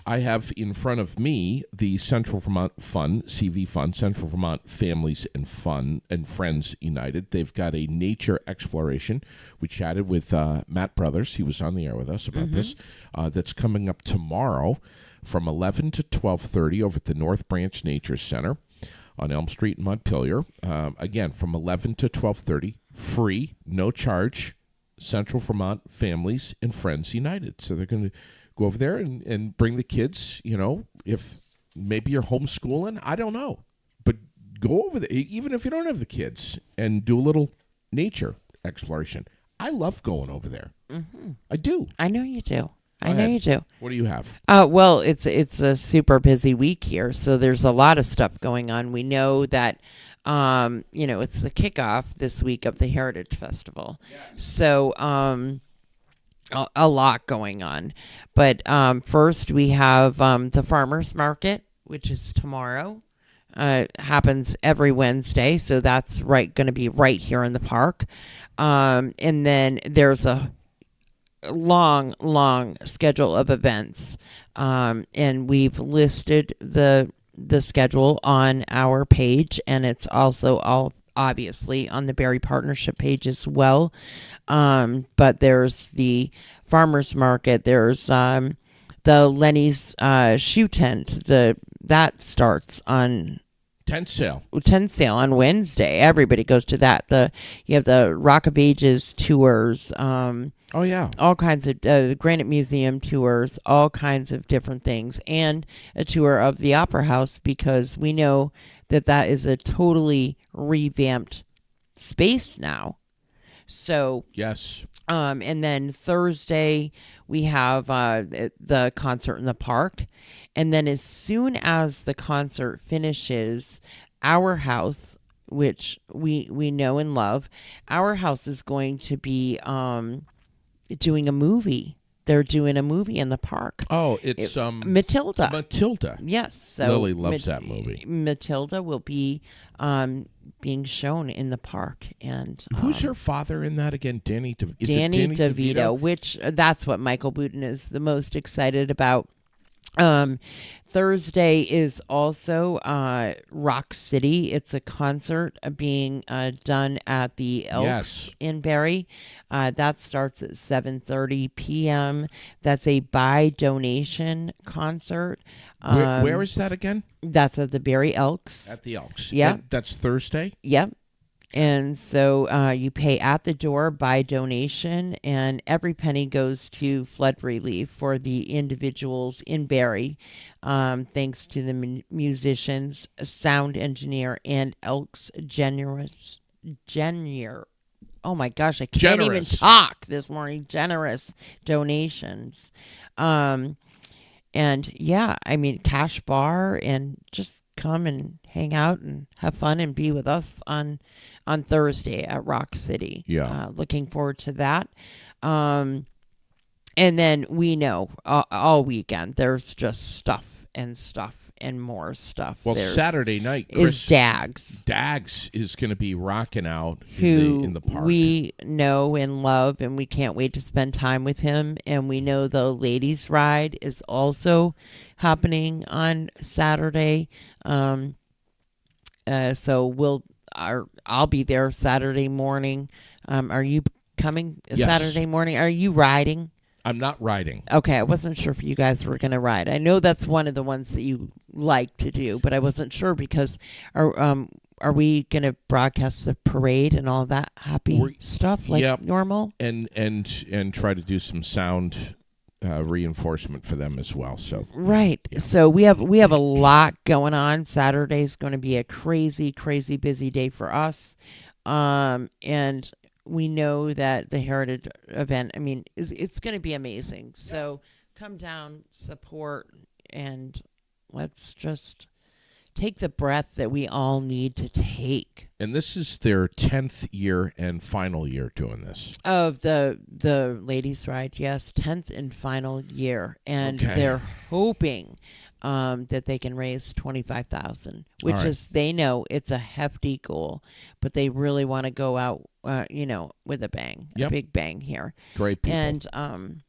I have in front of me the Central Vermont Fund, CV Fund, Central Vermont Families and Fun and Friends United. They've got a nature exploration. We chatted with Matt Brothers. He was on the air with us about this. That's coming up tomorrow from 11 to 12:30 over at the North Branch Nature Center on Elm Street in Montpelier. Again, from 11 to 12:30, free, no charge, Central Vermont Families and Friends United. So they're going to go over there and bring the kids, if maybe you're homeschooling, I don't know. But go over there, even if you don't have the kids, and do a little nature exploration. I love going over there. I do. I know you do. I know you do. What do you have? Well, it's a super busy week here, so there's a lot of stuff going on. We know that, it's the kickoff this week of the Heritage Festival. Yes. So, a lot going on. But first we have the Farmers Market, which is tomorrow. Happens every Wednesday, so that's going to be right here in the park. And then there's a long schedule of events, and we've listed the schedule on our page, and it's also all obviously on the Berry Partnership page as well. But there's the Farmers Market, there's the Lenny's shoe tent, that starts on Tent sale on Wednesday. Everybody goes to that. You have the Rock of Ages tours. Oh, yeah. All kinds of Granite Museum tours, all kinds of different things, and a tour of the Opera House, because we know that is a totally revamped space now. So yes. And then Thursday we have the concert in the park, and then as soon as the concert finishes, Our House, which we know and love, Our House is going to be doing a movie. They're doing a movie in the park. Oh, it's Matilda. Matilda. Yes. So Lily loves that movie. Matilda will be being shown in the park. And who's her father in that again? Danny DeVito, which that's what Michael Booten is the most excited about. Thursday is also Rock City. It's a concert being done at the Elks in Barrie. That starts at 7:30 p.m. That's a buy donation concert. Where is that again? That's at the Barrie Elks. At the Elks. Yeah. That's Thursday? Yep. And so you pay at the door by donation, and every penny goes to flood relief for the individuals in Barrie, thanks to the musicians, sound engineer, and Elks generous. Oh my gosh, I can't even talk this morning. Generous donations. And yeah, I mean, cash bar, and just come and hang out and have fun and be with us on Thursday at Rock City. Yeah. Looking forward to that. And then we know all weekend there's just stuff and more stuff. Well, Saturday night, Chris, is Dags. Dags is going to be rocking out in the park. We know and love, and we can't wait to spend time with him. And we know the ladies' ride is also happening on Saturday. So I'll be there Saturday morning. Are you coming Saturday morning? Are you riding? I'm not riding. Okay, I wasn't sure if you guys were going to ride. I know that's one of the ones that you like to do, but I wasn't sure because are we going to broadcast the parade and all that happy stuff like normal? And try to do some sound reinforcement for them as well. So right. Yeah. So we have a lot going on. Saturday's going to be a crazy busy day for us. And we know that the Heritage event, I mean, it's going to be amazing. So come down, support, and let's just take the breath that we all need to take. And this is their 10th year and final year doing this. Of the ladies' ride, yes, 10th and final year. And they're hoping that they can raise 25,000, which All right. is, they know it's a hefty goal, but they really want to go out, with a bang, Yep. a big bang here. Great people. And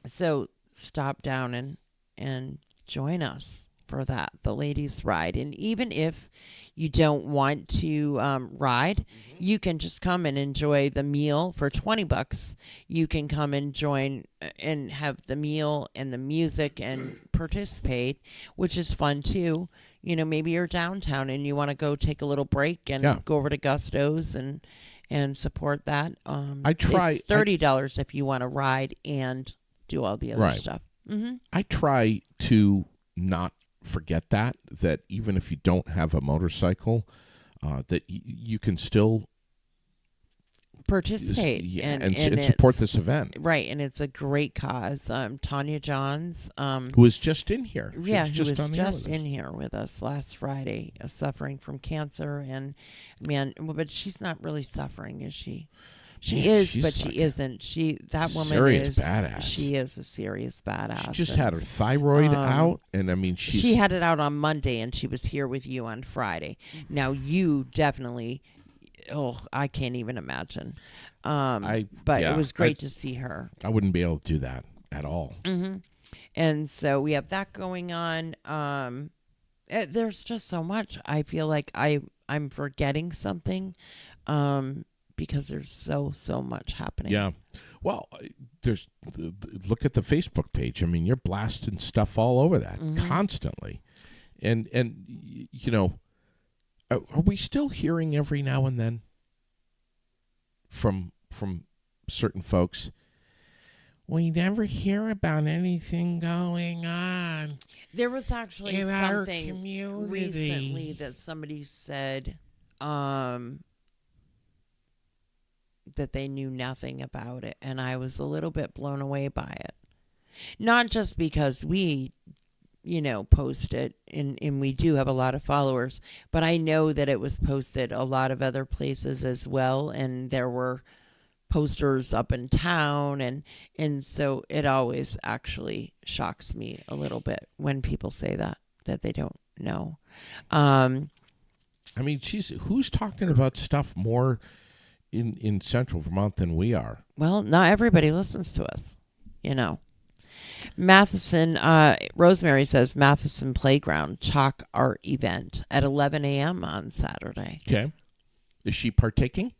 so stop down and join us for that, the ladies' ride. And even if you don't want to ride, you can just come and enjoy the meal for $20. You can come and join and have the meal and the music and participate, which is fun too. Maybe you're downtown and you want to go take a little break and go over to Gusto's and support that. It's $30 if you want to ride and do all the other stuff. I try to not forget that even if you don't have a motorcycle, that you can still participate and support this event. Right, and it's a great cause. Tanya Johns, who was just in here. Who was just in here with us last Friday, suffering from cancer, and but she's not really suffering, is she? She is, but she isn't. That woman is badass. She is a serious badass. She just had her thyroid out, and she had it out on Monday, and she was here with you on Friday. Now you definitely, I can't even imagine. But it was great to see her. I wouldn't be able to do that at all. And so we have that going on. There's just so much. I feel like I'm forgetting something. Because there's so much happening. Yeah. Well, look at the Facebook page. You're blasting stuff all over that constantly. And are we still hearing every now and then from certain folks, we never hear about anything going on? There was actually in something our community recently that somebody said, that they knew nothing about it, and I was a little bit blown away by it. Not just because we, post it, and we do have a lot of followers, but I know that it was posted a lot of other places as well, and there were posters up in town, and so it always actually shocks me a little bit when people say that they don't know. Who's talking about stuff more in Central Vermont than we are? Well, not everybody listens to us, Matheson, Rosemary says Matheson Playground Chalk Art Event at 11 a.m. on Saturday. Okay. Is she partaking?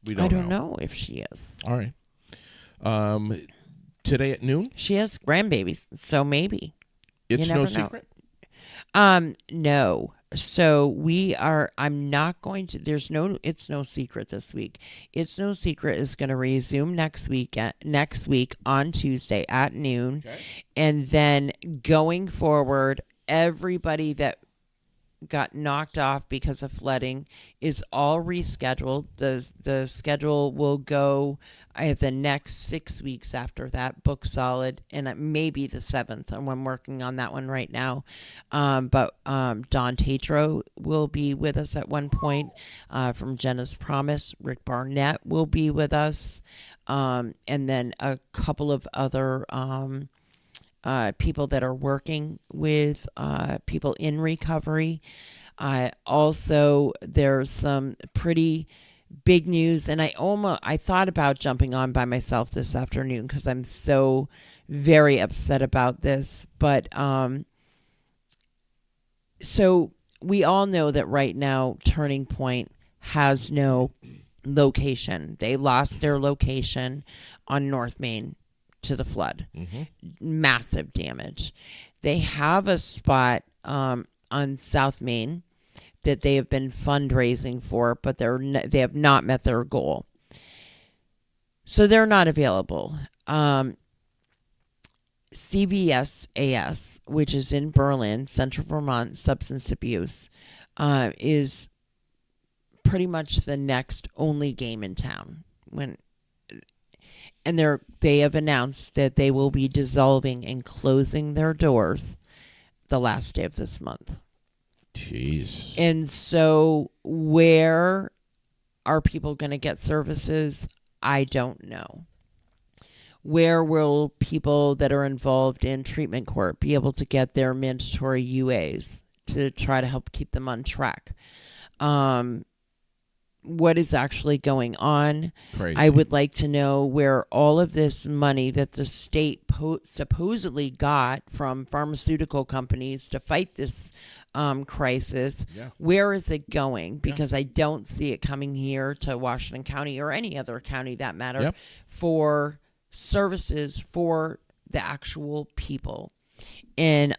I don't know if she is. All right. Today at noon? She has grandbabies, so maybe. It's no secret? No. So I'm not going to, it's no secret this week. It's no secret is going to resume next week on Tuesday at noon. Okay. And then going forward, everybody that got knocked off because of flooding is all rescheduled. The schedule will go, I have the next 6 weeks after that book solid, and maybe the 7th. I'm working on that one right now. But Don Tatro will be with us at one point from Jenna's Promise. Rick Barnett will be with us. And then a couple of other people that are working with people in recovery. Also, there's some pretty big news, and I thought about jumping on by myself this afternoon because I'm so very upset about this. But so we all know that right now Turning Point has no location. They lost their location on North Main to the flood. Massive damage. They have a spot on South Main that they have been fundraising for, but they have not met their goal. So they're not available. CVSAS, which is in Berlin, Central Vermont Substance Abuse, is pretty much the next only game in town. They have announced that they will be dissolving and closing their doors the last day of this month. Jeez. And so where are people going to get services? I don't know. Where will people that are involved in treatment court be able to get their mandatory UAs to try to help keep them on track? What is actually going on? Crazy. I would like to know where all of this money that the state supposedly got from pharmaceutical companies to fight this crisis, where is it going? Because I don't see it coming here to Washington County or any other county that matter for services for the actual people. And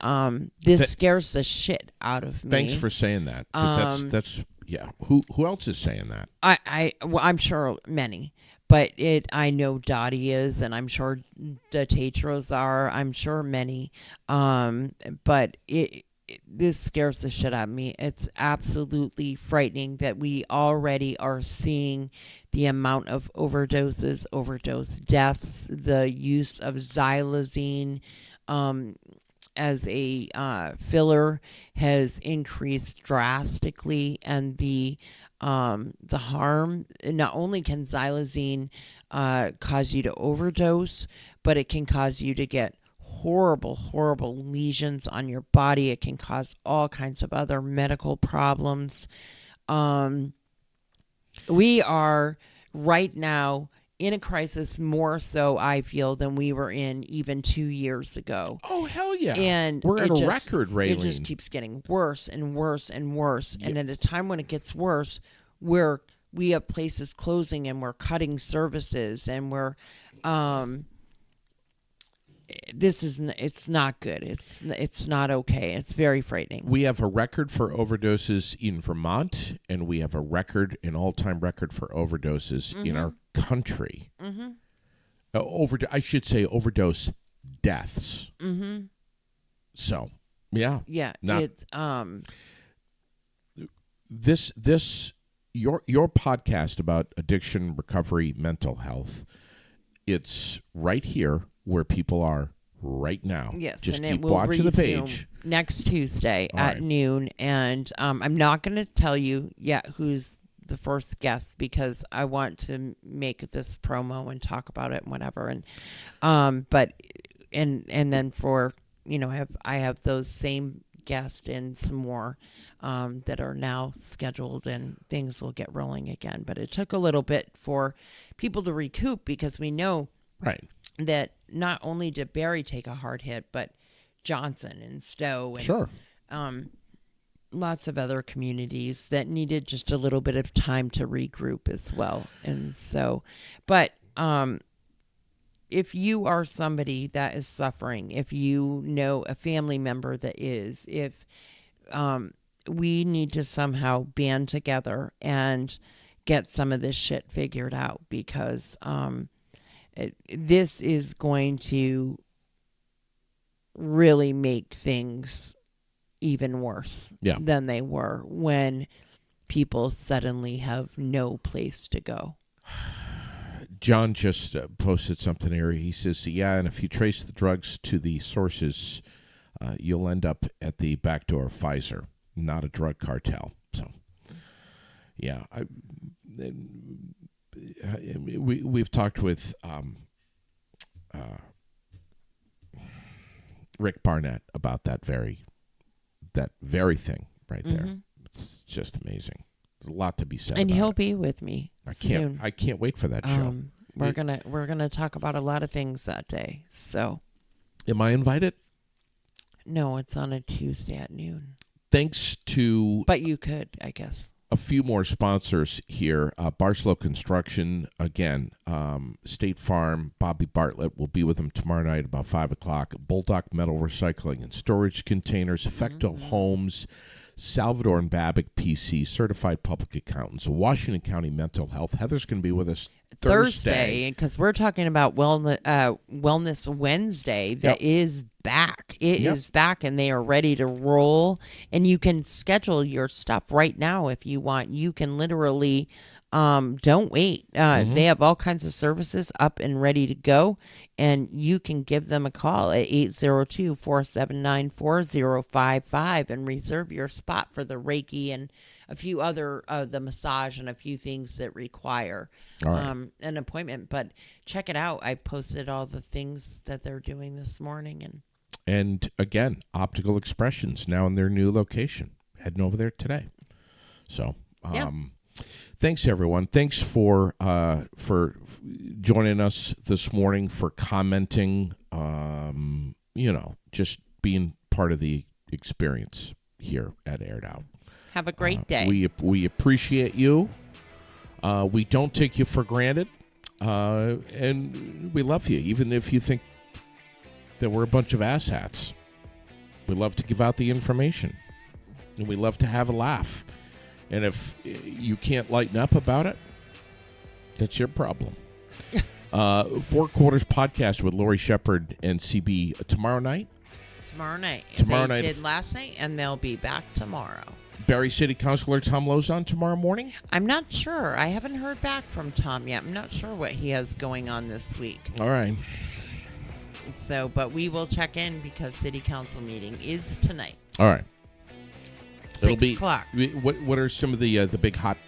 this scares the shit out of me. Thanks for saying that. 'Cause that's yeah. Who else is saying that? Well, I'm sure many, but I know Dottie is, and I'm sure the Tatros are. I'm sure many, but this scares the shit out of me. It's absolutely frightening that we already are seeing the amount of overdoses, overdose deaths, the use of xylazine as a filler has increased drastically, and the harm. Not only can xylazine cause you to overdose, but it can cause you to get horrible lesions on your body. It can cause all kinds of other medical problems. We are right now in a crisis, more so I feel than we were in even 2 years ago. Oh, hell yeah. And we're at a record, Raylene. It just keeps getting worse and worse and worse. Yep. And at a time when it gets worse, we have places closing and we're cutting services, and we're it's not good. It's not okay. It's very frightening. We have a record for overdoses in Vermont, and we have an all-time record for overdoses in our country. I should say overdose deaths. So, yeah. Yeah. This your podcast about addiction, recovery, mental health, it's right here where people are right now. Yes, just and keep it will watching the page. Next Tuesday at noon, and I'm not going to tell you yet who's the first guest because I want to make this promo and talk about it and whatever. And but then for I have those same guests and some more that are now scheduled, and things will get rolling again. But it took a little bit for people to recoup because we know that not only did Barry take a hard hit, but Johnson and Stowe and lots of other communities that needed just a little bit of time to regroup as well. And so, but if you are somebody that is suffering, if you know a family member that is, if we need to somehow band together and get some of this shit figured out, because this is going to really make things even worse than they were when people suddenly have no place to go. John just posted something here. He says, and if you trace the drugs to the sources, you'll end up at the back door of Pfizer, not a drug cartel. So, we've talked with Rick Barnett about that very thing right there. It's just amazing. There's a lot to be said. And about he'll it. be with me soon. I can't wait for that show. We're gonna talk about a lot of things that day. So, am I invited? No, it's on a Tuesday at noon. Thanks to, but you could, I guess. A few more sponsors here. Barslow Construction, again, State Farm, Bobby Bartlett will be with them tomorrow night about 5 o'clock. Bulldog Metal Recycling and Storage Containers, Effecto Homes, Salvador and Babic PC, Certified Public Accountants, Washington County Mental Health. Heather's going to be with us Thursday. Because we're talking about Wellness Wednesday that is back. It is back, and they are ready to roll. And you can schedule your stuff right now if you want. You can literally don't wait. They have all kinds of services up and ready to go, and you can give them a call at 802-479-4055 and reserve your spot for the Reiki and a few other the massage and a few things that require All right. an appointment. But check it out. I posted all the things that they're doing this morning, And again, Optical Expressions now in their new location. Heading over there today. So, Yeah. Thanks everyone. Thanks for joining us this morning, for commenting. Just being part of the experience here at Aired Out. have a great day. We appreciate you. We don't take you for granted, and we love you, even if you think that we're a bunch of asshats. We love to give out the information, and we love to have a laugh. And if you can't lighten up about it, that's your problem. Four Quarters Podcast with Lori Shepard and CB tomorrow night. Tomorrow night. Tomorrow they night. did last night, and they'll be back tomorrow. Barry City Councilor Tom Lozon tomorrow morning. I'm not sure. I haven't heard back from Tom yet. I'm not sure what he has going on this week. All right. So, but we will check in because City Council meeting is tonight. All right. 6 o'clock. What are some of the big hot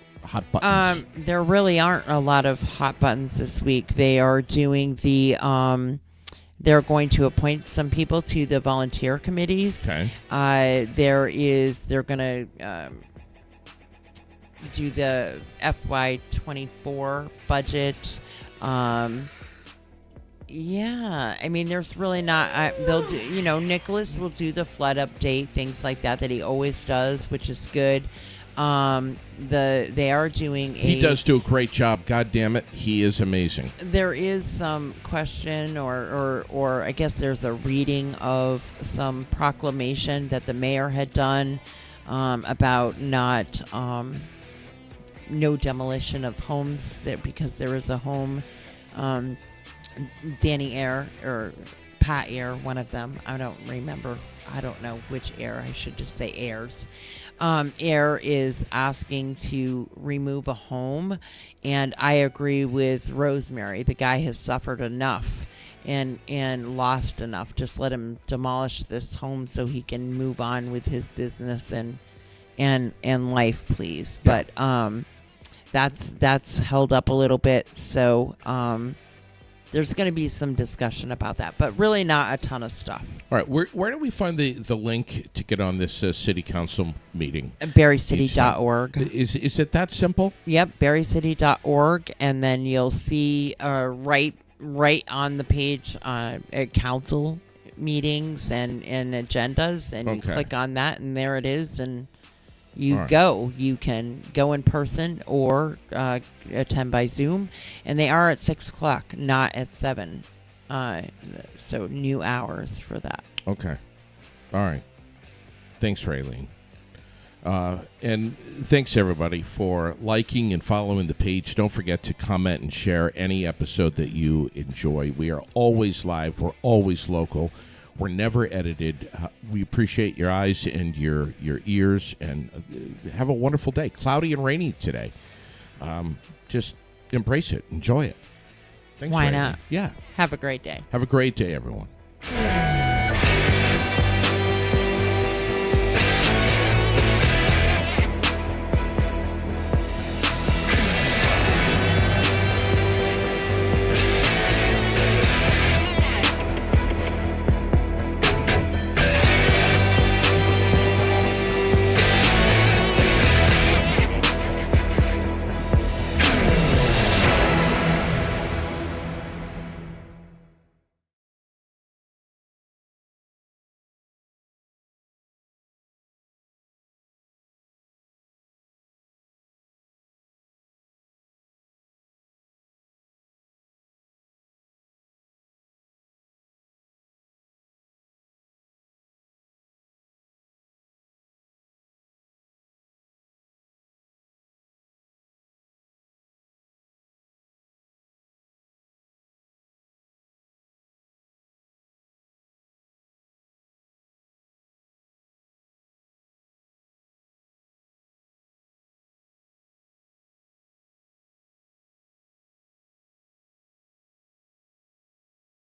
buttons? There really aren't a lot of hot buttons this week. They are doing the they're going to appoint some people to the volunteer committees. Okay. They're going to do the FY24 budget. Yeah, I mean, there's really not. They'll do, Nicholas will do the flood update, things like that he always does, which is good. They are doing he does do a great job. God damn it, he is amazing. There is some question, or I guess there's a reading of some proclamation that the mayor had done about not no demolition of homes there, because there is a home. Danny Ayer or Pat Ayer, one of them. I don't remember. I don't know which Ayer. I should just say Ayers. Ayer is asking to remove a home, and I agree with Rosemary. The guy has suffered enough and lost enough. Just let him demolish this home so he can move on with his business and life, please. Yeah. But that's held up a little bit. So there's going to be some discussion about that, but really not a ton of stuff. All right, where do we find the link to get on this city council meeting? BarryCity.org. Is it that simple? Yep, BarryCity.org, and then you'll see right on the page council meetings and agendas, and you click on that, and there it is, and you go. You can go in person or attend by Zoom, and they are at 6 o'clock, not at 7. So new hours for that. Okay. All right. Thanks, Raylene. And thanks, everybody, for liking and following the page. Don't forget to comment and share any episode that you enjoy. We are always live. We're always local. We're never edited. We appreciate your eyes and your ears, and have a wonderful day. Cloudy and rainy today. Just embrace it. Enjoy it. Thanks, Why Raylene. not? Yeah. Have a great day. Have a great day, everyone.